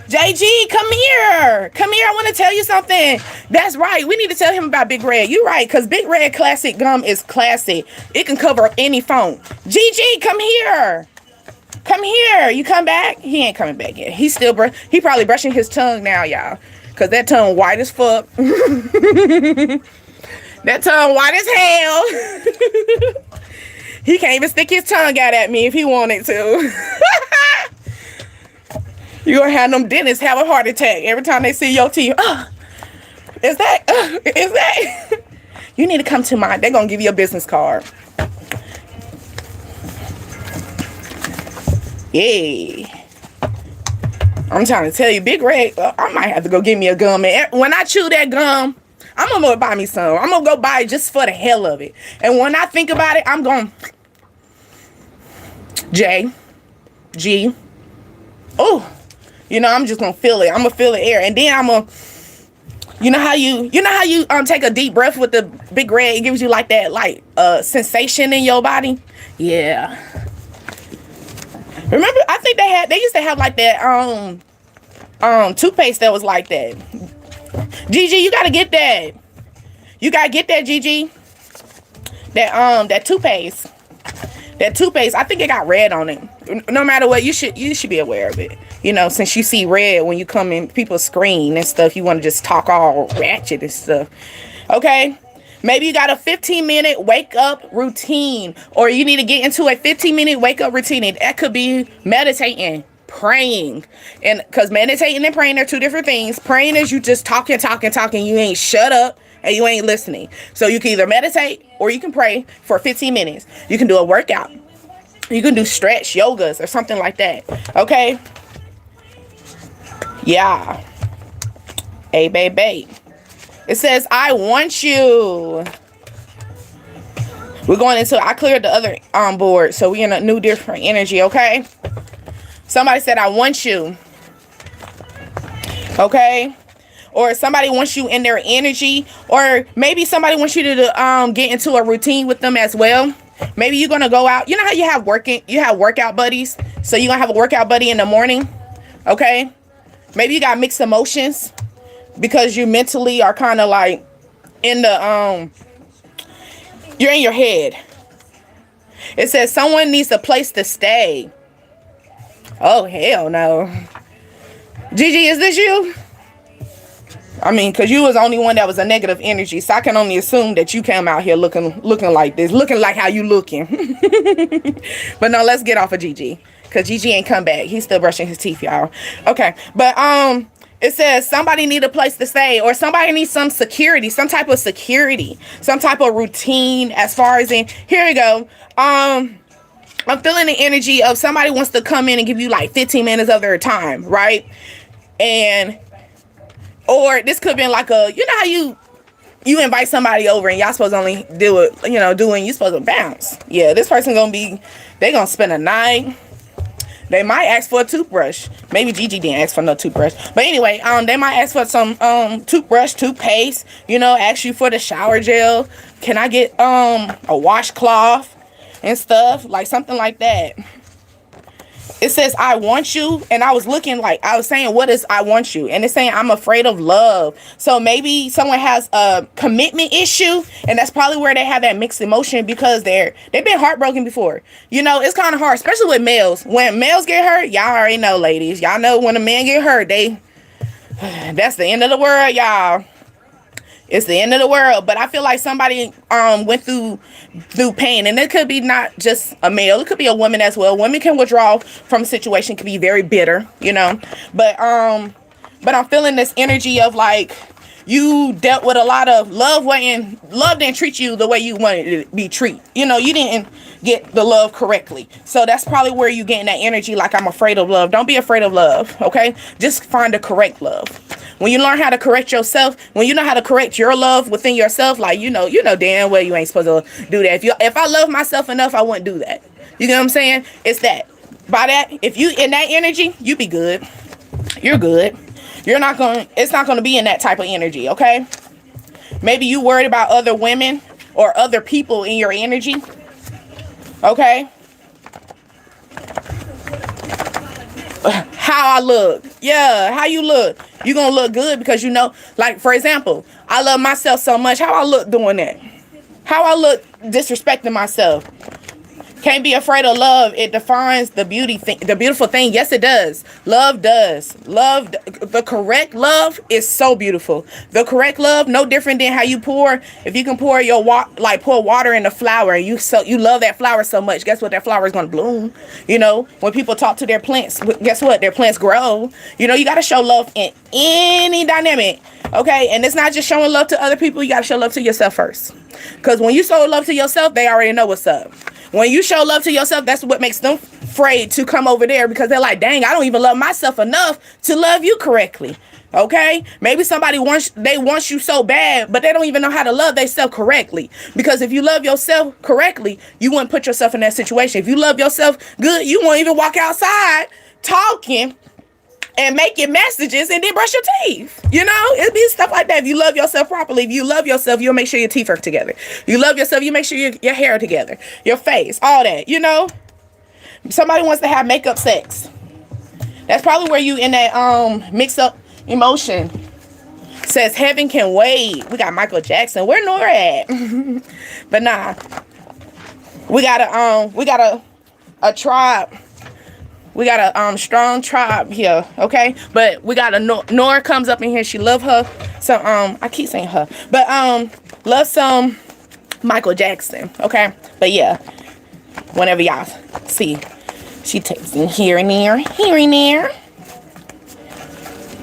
JG, come here. Come here. I want to tell you something. That's right. We need to tell him about Big Red. You're right, because Big Red Classic Gum is classic. It can cover any phone. GG, come here. Come here. You come back? He ain't coming back yet. He still he probably brushing his tongue now, y'all. Because that tongue white as fuck. That tongue white as hell. He can't even stick his tongue out at me if he wanted to. You gonna have them dentists have a heart attack every time they see your teeth. Is that? You need to come to mine. They're gonna give you a business card. Yeah. I'm trying to tell you, Big Red, I might have to go get me a gum. And when I chew that gum, I'm gonna go buy me some. I'm gonna go buy it just for the hell of it. And when I think about it, I'm going G. Oh, you know, I'm just gonna feel it. I'm gonna feel the air, and then I'm gonna, you know how you take a deep breath with the Big Red. It gives you like that sensation in your body. Yeah. Remember, I think they used to have like that toothpaste that was like that. GG, you gotta get that. You gotta get that, GG. That toothpaste. That toothpaste, I think it got red on it. No matter what, you should be aware of it. You know, since you see red when you come in people's screen and stuff, you want to just talk all ratchet and stuff. Okay? Maybe you got a 15-minute wake-up routine, or you need to get into a 15-minute wake-up routine. And that could be meditating, praying. And because meditating and praying are two different things. Praying is you just talking. You ain't shut up and you ain't listening. So you can either meditate or you can pray for 15 minutes. You can do a workout. You can do stretch yogas or something like that. Okay? Yeah. Hey, baby. It says, I want you. We're going into, I cleared the other board, so we're in a new different energy, okay? Somebody said, I want you. Okay? Or somebody wants you in their energy. Or maybe somebody wants you to get into a routine with them as well. Maybe you're going to go out. You know how you have workout buddies? So you're going to have a workout buddy in the morning. Okay? Maybe you got mixed emotions. Because you mentally are kind of like in the, you're in your head. It says someone needs a place to stay. Oh, hell no. Gigi, is this you? I mean, because you was the only one that was a negative energy. So I can only assume that you came out here looking like this. Looking like how you looking. But no, let's get off of Gigi. Because Gigi ain't come back. He's still brushing his teeth, y'all. Okay. But, it says somebody need a place to stay, or somebody needs some security, some type of security, some type of routine as far as in, here we go. I'm feeling the energy of somebody wants to come in and give you like 15 minutes of their time, right? And, or this could be like you know how you invite somebody over and y'all supposed to only do it, you supposed to bounce. Yeah, this person they gonna spend a night. They might ask for a toothbrush. Maybe Gigi didn't ask for no toothbrush. But anyway, they might ask for some toothbrush, toothpaste, ask you for the shower gel. Can I get a washcloth and stuff? Like something like that. It says, I want you. And I was looking I was saying, what is I want you? And it's saying, I'm afraid of love. So maybe someone has a commitment issue. And that's probably where they have that mixed emotion because they've been heartbroken before. It's kind of hard, especially with males. When males get hurt, y'all already know, ladies. Y'all know when a man get hurt, that's the end of the world, y'all. It's the end of the world. But I feel like somebody went through pain. And it could be not just a male. It could be a woman as well. Women can withdraw from a situation, can be very bitter, But I'm feeling this energy of you dealt with a lot of love didn't treat you the way you wanted it to be treated. You didn't get the love correctly. So that's probably where you getting that energy I'm afraid of love. Don't be afraid of love, okay? Just find the correct love. When you learn how to correct yourself, when you know how to correct your love within yourself, you know damn well you ain't supposed to do that. If I love myself enough, I wouldn't do that. You know what I'm saying? It's that. By that, if you in that energy, you be good. You're good. It's not going to be in that type of energy, okay? Maybe you worried about other women or other people in your energy, okay? how I look. Yeah, how you look. You gonna look good because you know, like for example, I love myself so much. How I look doing that? How I look disrespecting myself? Can't be afraid of love. It defines the the beautiful thing. Yes, it does. Love does. Love, the correct love is so beautiful. The correct love, no different than how you pour. If you can pour your pour water in a flower, and you love that flower so much. Guess what? That flower is gonna bloom. You know, when people talk to their plants, guess what? Their plants grow. You know, you gotta show love in any dynamic. Okay, and it's not just showing love to other people. You gotta show love to yourself first. Because when you show love to yourself, they already know what's up. When you show love to yourself, that's what makes them afraid to come over there, because they're like, dang, I don't even love myself enough to love you correctly. Okay? Maybe somebody wants you so bad, but they don't even know how to love themselves correctly. Because if you love yourself correctly, you wouldn't put yourself in that situation. If you love yourself good, you won't even walk outside talking and making messages and then brush your teeth. You know, it'd be stuff like that. If you love yourself properly, if you love yourself, you'll make sure your teeth are together. You love yourself, you make sure your hair together, your face, all that. You know, somebody wants to have makeup sex. That's probably where you in that mix up emotion. Says heaven can wait. We got Michael Jackson. Where Nora at? But nah, we got a tribe. We got a strong tribe here, okay? But we got a Nora comes up in here. She love her some I keep saying her, but love some Michael Jackson, okay? But yeah, whenever y'all see, she takes in here and there, here and there.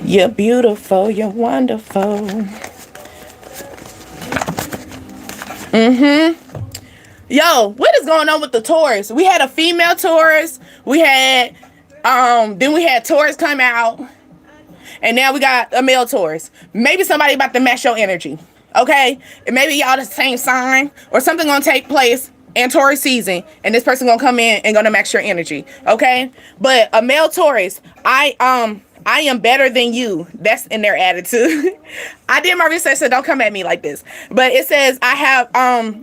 You're beautiful, you're wonderful. Yo, what is going on with the Taurus? We had a female Taurus. We had, then we had Taurus come out. And now we got a male Taurus. Maybe somebody about to match your energy. Okay? And maybe y'all the same sign. Or something gonna take place in Taurus season. And this person gonna come in and gonna match your energy. Okay? But a male Taurus, I am better than you. That's in their attitude. I did my research, so don't come at me like this. But it says I have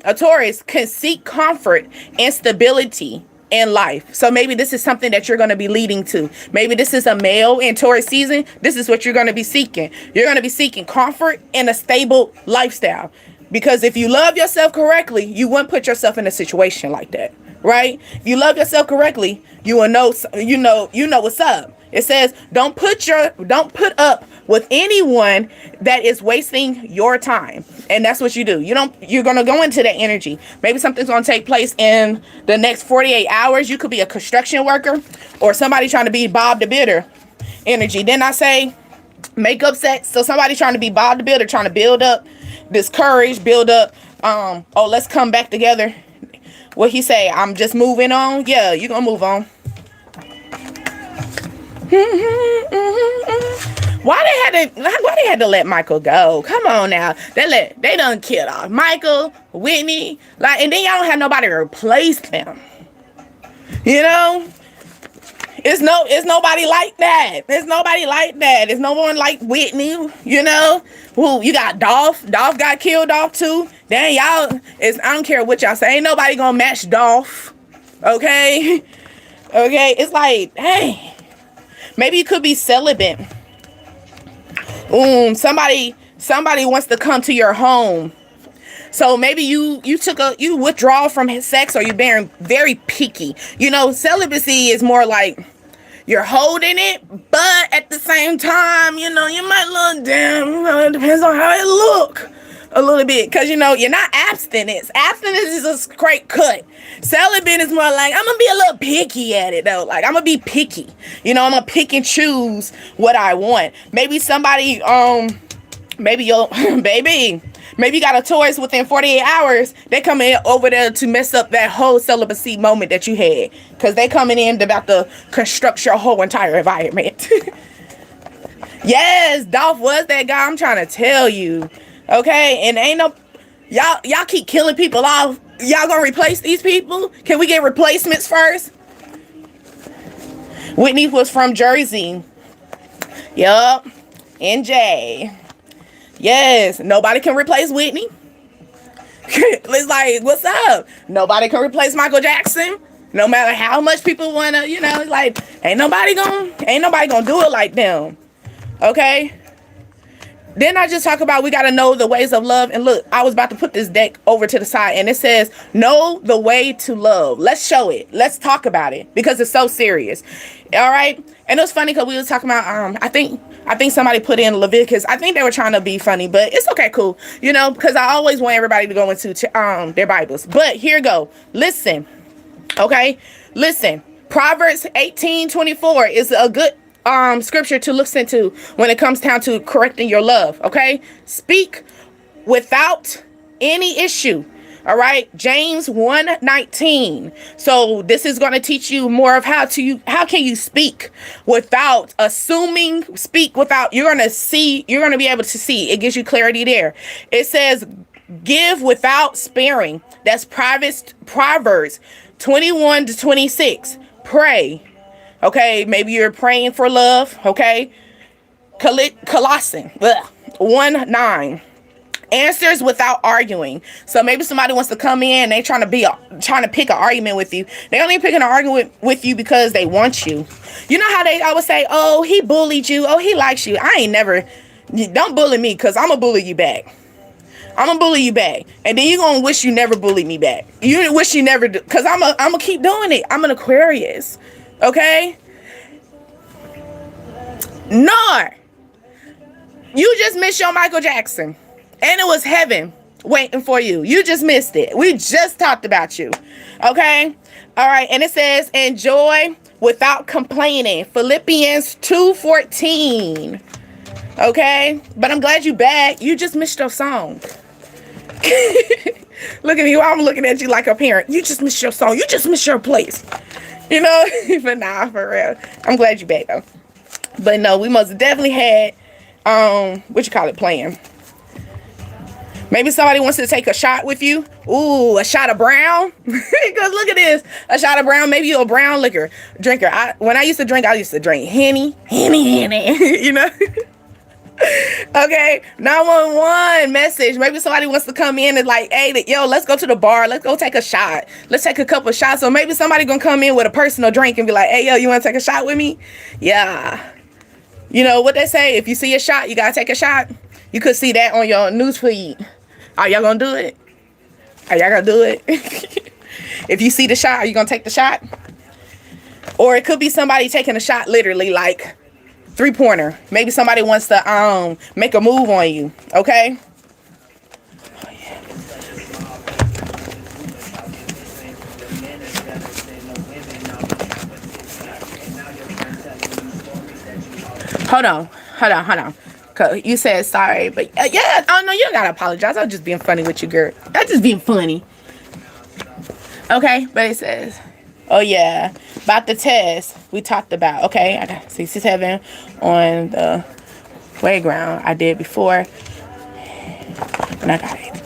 a Taurus can seek comfort and stability in life. So maybe this is something that you're going to be leading to. Maybe this is a male in Taurus season. This is what you're going to be seeking. You're going to be seeking comfort and a stable lifestyle. Because if you love yourself correctly, you wouldn't put yourself in a situation like that. Right? If you love yourself correctly, you will know what's up. It says, don't put up with anyone that is wasting your time. And that's what you do. You're going to go into that energy. Maybe something's going to take place in the next 48 hours. You could be a construction worker or somebody trying to be Bob the Builder energy. Then I say makeup sex. So somebody trying to be Bob the Builder, trying to build up this courage, build up, let's come back together. What he say? I'm just moving on. Yeah, you're going to move on. Why they had to let Michael go? Come on now. They done killed off Michael, Whitney, and then y'all don't have nobody to replace them. You know? It's nobody like that. There's nobody like that. There's no one like Whitney, you know? Who you got Dolph. Dolph got killed off too. Dang, y'all, I don't care what y'all say. Ain't nobody gonna match Dolph. Okay? Okay, it's like, hey. Maybe you could be celibate. Somebody wants to come to your home. So maybe you withdraw from his sex, or you're being very picky. You know, celibacy is more like you're holding it, but at the same time, you know, you might look down. You know, it depends on how it look. A little bit, because you know you're not abstinence. Abstinence is a straight cut. Celibate is more like I'm gonna be a little picky at it though. Like I'm gonna be picky. You know, I'm gonna pick and choose what I want. Maybe somebody, maybe you got a Taurus within 48 hours. They coming over there to mess up that whole celibacy moment that you had, because they coming in about to construct your whole entire environment. Yes, Dolph was that guy. I'm trying to tell you. Okay, and ain't no y'all keep killing people off. Y'all gonna replace these people? Can we get replacements first? Whitney was from Jersey. Yup. NJ. Yes, nobody can replace Whitney. It's like, what's up? Nobody can replace Michael Jackson. No matter how much people wanna, you know, like ain't nobody gonna do it like them. Okay? Then I just talk about we got to know the ways of love. And look, I was about to put this deck over to the side and it says, know the way to love. Let's show it. Let's talk about it because it's so serious. All right. And it was funny because we was talking about, I think somebody put in Leviticus. I think they were trying to be funny, but it's okay. Cool. You know, because I always want everybody to go into their Bibles. But here you go. Listen. Okay. Listen. Proverbs 18:24 is a good scripture to listen to when it comes down to correcting your love. Okay, speak without any issue. All right, James 1:19. So this is going to teach you more of how can you speak without assuming, speak without, you're going to be able to see. It gives you clarity there. It says give without sparing. That's Proverbs 21-26. Pray. Okay, maybe you're praying for love. Okay, Colossians 1:9. Answers without arguing. So maybe somebody wants to come in, they trying to pick an argument with you. They only picking an argument with you because they want you. You know how they always say, "Oh, he bullied you. Oh, he likes you." I ain't never. Don't bully me, because I'm gonna bully you back. I'm gonna bully you back, and then you're gonna wish you never bullied me back. You wish you never, because I'm gonna keep doing it. I'm an Aquarius. Okay? Nor, you just missed your Michael Jackson. And it was heaven waiting for you. You just missed it. We just talked about you. Okay? All right. And it says, enjoy without complaining. Philippians 2:14. Okay? But I'm glad you back. You just missed your song. Look at you. I'm looking at you like a parent. You just missed your song. You just missed your place. You know, but nah, for real. I'm glad you back though. But no, we must definitely had playing. Maybe somebody wants to take a shot with you. Ooh, a shot of brown. Because look at this. A shot of brown. Maybe you're a brown liquor drinker. When I used to drink Henny. You know? Okay, 911 message. Maybe somebody wants to come in and like, hey, yo, let's go to the bar. Let's go take a shot. Let's take a couple shots. So maybe somebody gonna come in with a personal drink and be like, hey, yo, you want to take a shot with me? Yeah. You know what they say? If you see a shot, you gotta take a shot. You could see that on your newsfeed. Are y'all gonna do it? Are y'all gonna do it? If you see the shot, are you gonna take the shot? Or it could be somebody taking a shot literally, like 3-pointer. Maybe somebody wants to make a move on you. Okay? Oh, yeah. Hold on. You said sorry, but yeah. Oh no, you don't gotta apologize. I was just being funny with you, girl. I'm just being funny. Okay, but it says, oh yeah, about the test we talked about. Okay, I got 67 on the playground. I did before, and I got it.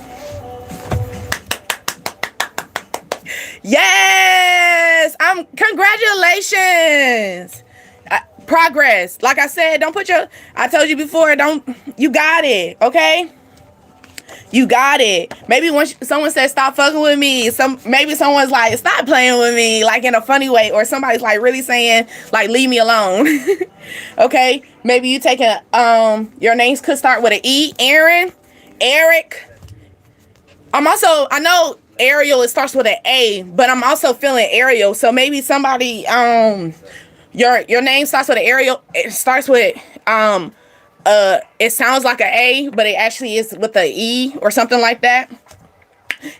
Yes, congratulations. Progress. Like I said, I told you before, you got it. Okay. You got it. Maybe when someone says stop fucking with me, maybe someone's like stop playing with me, like in a funny way, or somebody's like really saying like leave me alone. Okay, maybe you taking your names could start with an E. Aaron, Eric. I know Ariel, it starts with an A, but I'm also feeling Ariel. So maybe somebody your name starts with an Ariel. It starts with it sounds like an A, but it actually is with an E or something like that.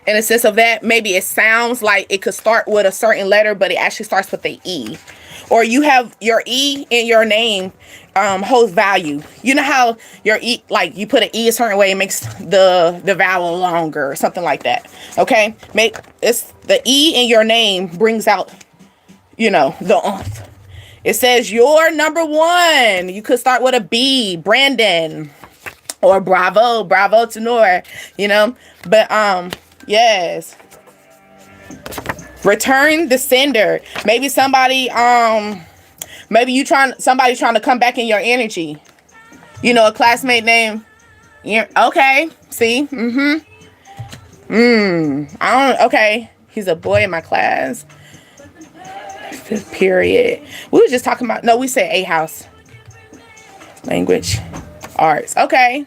In a sense of that, maybe it sounds like it could start with a certain letter, but it actually starts with the E. Or you have your E in your name holds value. You know how your E, like you put an E a certain way, it makes the vowel longer or something like that. Okay, it's the E in your name brings out, you know, the oomph. It says you're number one. You could start with a B, Brandon, or bravo to Nor, you know. But yes. Return the sender. Maybe somebody somebody trying to come back in your energy. You know, a classmate name. Okay. See? Okay. He's a boy in my class. Period. We were just talking about, no, we said A house. Language, arts. Okay.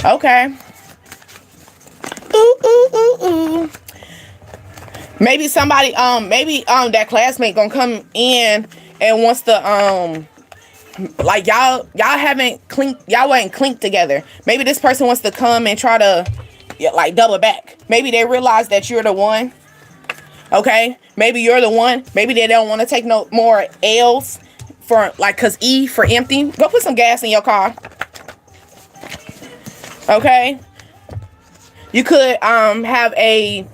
Okay. Ooh, ooh, ooh, ooh. Maybe somebody, that classmate gonna come in and wants to, like y'all wasn't clinked together. Maybe this person wants to come and try to, like, double back. Maybe they realize that you're the one. Okay, maybe you're the one. Maybe they don't want to take no more L's for, like, cause E for empty. Go put some gas in your car. Okay, you could have a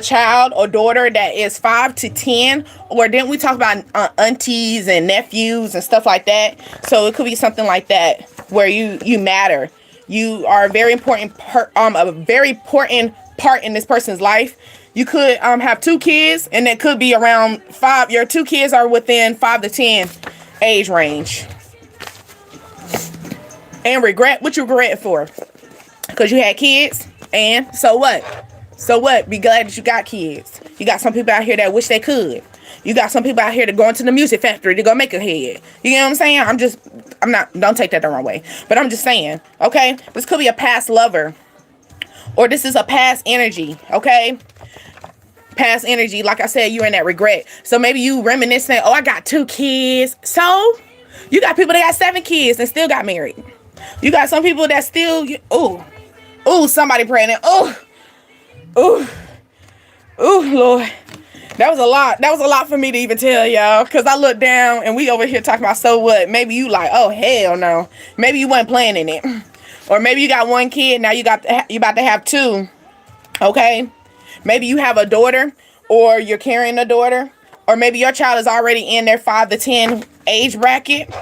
child or daughter that is 5 to 10, or didn't we talk about aunties and nephews and stuff like that? So it could be something like that where you matter. You are a very important part in this person's life. You could have 2 kids, and it could be around 5. Your 2 kids are within 5 to 10 age range. And regret, what you regret for? Because you had kids, and so what? So what? Be glad that you got kids. You got some people out here that wish they could. You got some people out here that go into the music factory to go make a head. You know what I'm saying? Don't take that the wrong way. But I'm just saying, okay? This could be a past lover. Or this is a past energy, okay? Past energy. Like I said, you're in that regret. So maybe you reminiscing, oh, I got 2 kids. So you got people that got 7 kids and still got married. You got some people that still, somebody pregnant. Ooh, Lord. That was a lot. That was a lot for me to even tell y'all. Because I looked down and we over here talking about so what. Maybe you like, oh, hell no. Maybe you weren't planning it. Or maybe you got 1 kid. Now you about to have 2. Okay. Maybe you have a daughter. Or you're carrying a daughter. Or maybe your child is already in their 5 to 10 age bracket.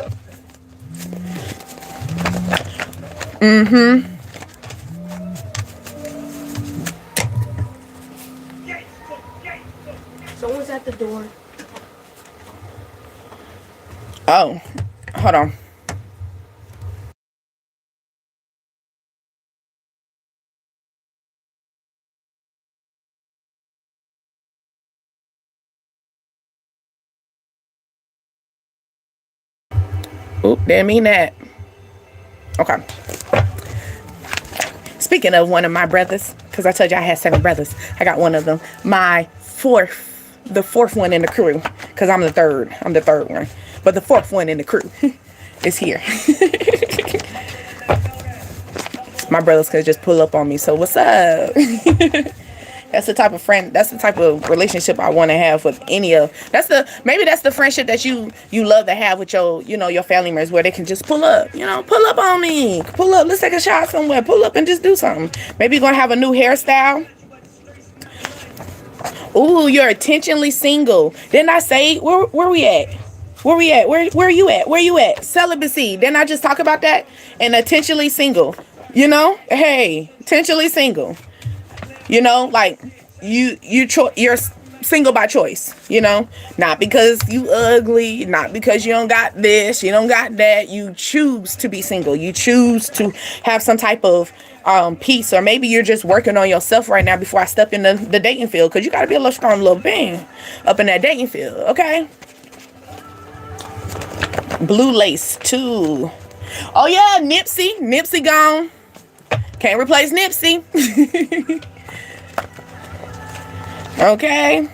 Someone's at the door. Oh, hold on. Oop, didn't mean that. Okay. Speaking of one of my brothers, because I told you I had 7 brothers. I got one of them. The fourth one in the crew. Because I'm the third. I'm the third one. But the 4th one in the crew is here. My brothers could just pull up on me. So what's up? That's the type of friend, that's the type of relationship I want to have with any of. Maybe that's the friendship that you love to have with your family members, where they can just pull up, pull up on me. Pull up, let's take a shot somewhere. Pull up and just do something. Maybe you're going to have a new hairstyle. Ooh, you're intentionally single. Didn't I say, where we at? Where we at? Where are you at? Where you at? Celibacy. Didn't I just talk about that? And intentionally single. Hey, intentionally single. Like you're single by choice, not because you ugly, not because you don't got this, you don't got that. You choose to be single. You choose to have some type of peace, or maybe you're just working on yourself right now before I step in the dating field, because you got to be a little strong little being up in that dating field. Okay. Blue lace too. Oh yeah, Nipsey gone. Can't replace Nipsey. Okay.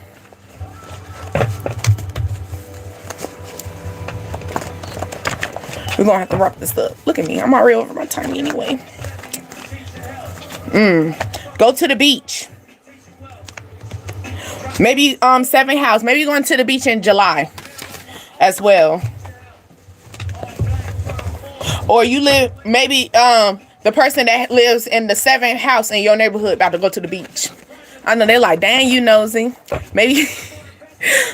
We're gonna have to wrap this up. Look at me. I'm already over my time anyway. Go to the beach. Maybe 7th house. Maybe you're going to the beach in July as well. Or you live, maybe the person that lives in the 7th house in your neighborhood about to go to the beach. I know they're like, dang, you nosy. Maybe.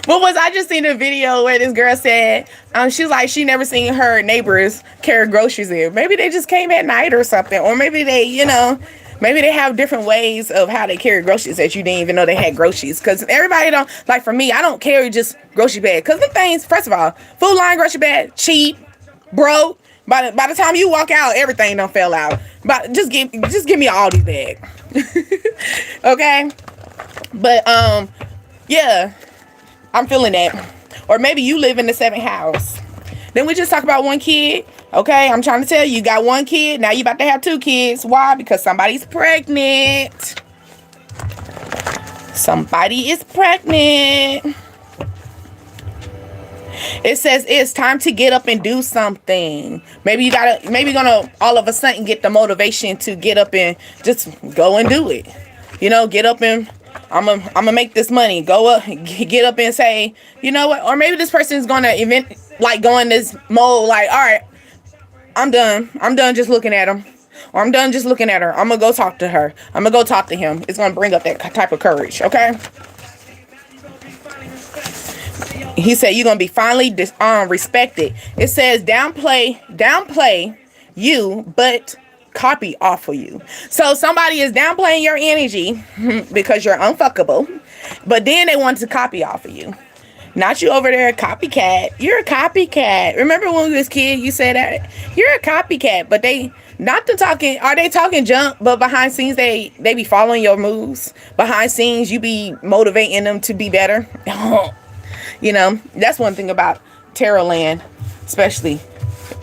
I just seen a video where this girl said, she's like, she never seen her neighbors carry groceries in. Maybe they just came at night or something. Or maybe they, maybe they have different ways of how they carry groceries that you didn't even know they had groceries. Because everybody don't, like for me, I don't carry just grocery bag. Because the things, first of all, Food Line grocery bag, cheap, broke. By the time you walk out, everything done fell out. But just give me all these bags. Okay? But yeah. I'm feeling that. Or maybe you live in the 7th house. Then we just talk about one kid. Okay, I'm trying to tell you, you got one kid. Now you about to have 2 kids. Why? Because somebody's pregnant. Somebody is pregnant. It says it's time to get up and do something. Maybe you're gonna all of a sudden get the motivation to get up and just go and do it. You know, get up and I'm gonna make this money. Go up, get up and say, you know what? Or maybe this person is gonna go in this mode like, all right, I'm done. I'm done just looking at him. Or I'm done just looking at her. I'm gonna go talk to her. I'm gonna go talk to him. It's gonna bring up that type of courage, okay? He said you're gonna be finally respected. It says downplay you, but copy off of you. So somebody is downplaying your energy because you're unfuckable, but then they want to copy off of you. Not you over there, copycat. You're a copycat. Remember when we was kids, you said that? You're a copycat, but they are they talking junk, but behind scenes they be following your moves. Behind scenes you be motivating them to be better. You know, that's one thing about tarot land, especially,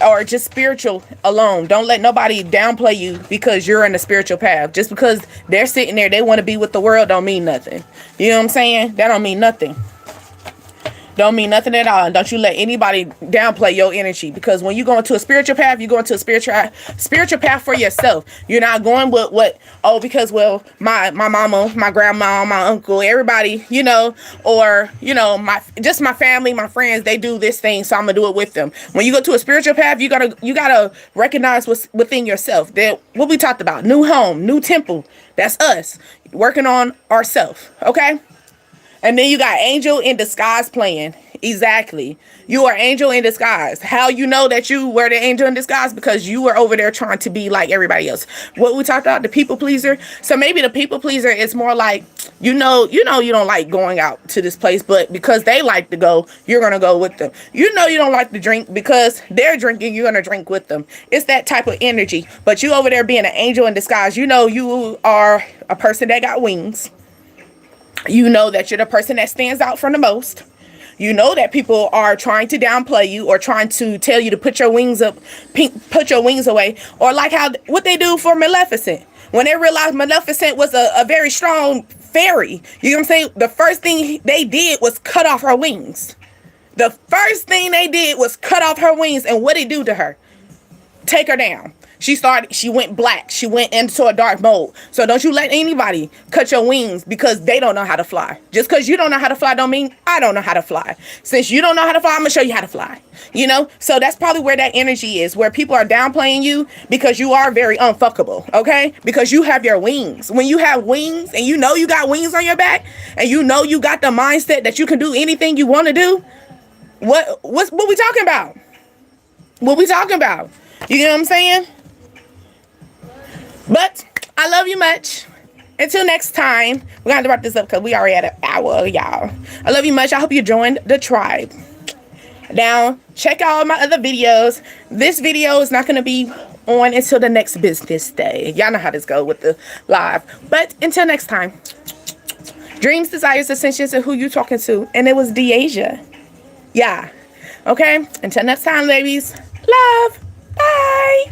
or just spiritual alone. Don't let nobody downplay you because you're in the spiritual path. Just because they're sitting there, they want to be with the world, don't mean nothing. You know what I'm saying? That don't mean nothing. Don't mean nothing at all. And don't you let anybody downplay your energy, because when you go into a spiritual path, you go into a spiritual path for yourself. You're not going with because my mama, my grandma, my uncle, everybody, you know, or you know, my family, my friends, they do this thing, so I'm gonna do it with them. When you go to a spiritual path, you gotta recognize what's within yourself. That what we talked about, new home, new temple. That's us working on ourselves. Okay. And then you got angel in disguise playing. Exactly. You are angel in disguise. How you know that you were the angel in disguise? Because you were over there trying to be like everybody else. What we talked about, the people pleaser. So maybe the people pleaser is more like, you know you don't like going out to this place, but because they like to go, you're going to go with them. You know you don't like to drink because they're drinking, you're going to drink with them. It's that type of energy. But you over there being an angel in disguise, you know you are a person that got wings. You know that you're the person that stands out from the most. You know that people are trying to downplay you or trying to tell you to put your wings up, put your wings away. Or like what they do for Maleficent. When they realized Maleficent was a very strong fairy. You know what I'm saying? The first thing they did was cut off her wings. The first thing they did was cut off her wings. And what did it do to her? Take her down. She went black. She went into a dark mode. So don't you let anybody cut your wings because they don't know how to fly. Just because you don't know how to fly don't mean I don't know how to fly. Since you don't know how to fly, I'm going to show you how to fly. You know? So that's probably where that energy is, where people are downplaying you because you are very unfuckable. Okay? Because you have your wings. When you have wings and you know you got wings on your back and you know you got the mindset that you can do anything you want to do, what we talking about? What we talking about? You know what I'm saying? But I love you much. Until next time, we're going to wrap this up because we already at an hour, y'all. I love you much. I hope you joined the tribe. Now, check out all my other videos. This video is not going to be on until the next business day. Y'all know how this goes with the live. But until next time, dreams, desires, ascensions, and who you talking to. And it was Deasia. Yeah. Okay? Until next time, ladies. Love. Bye.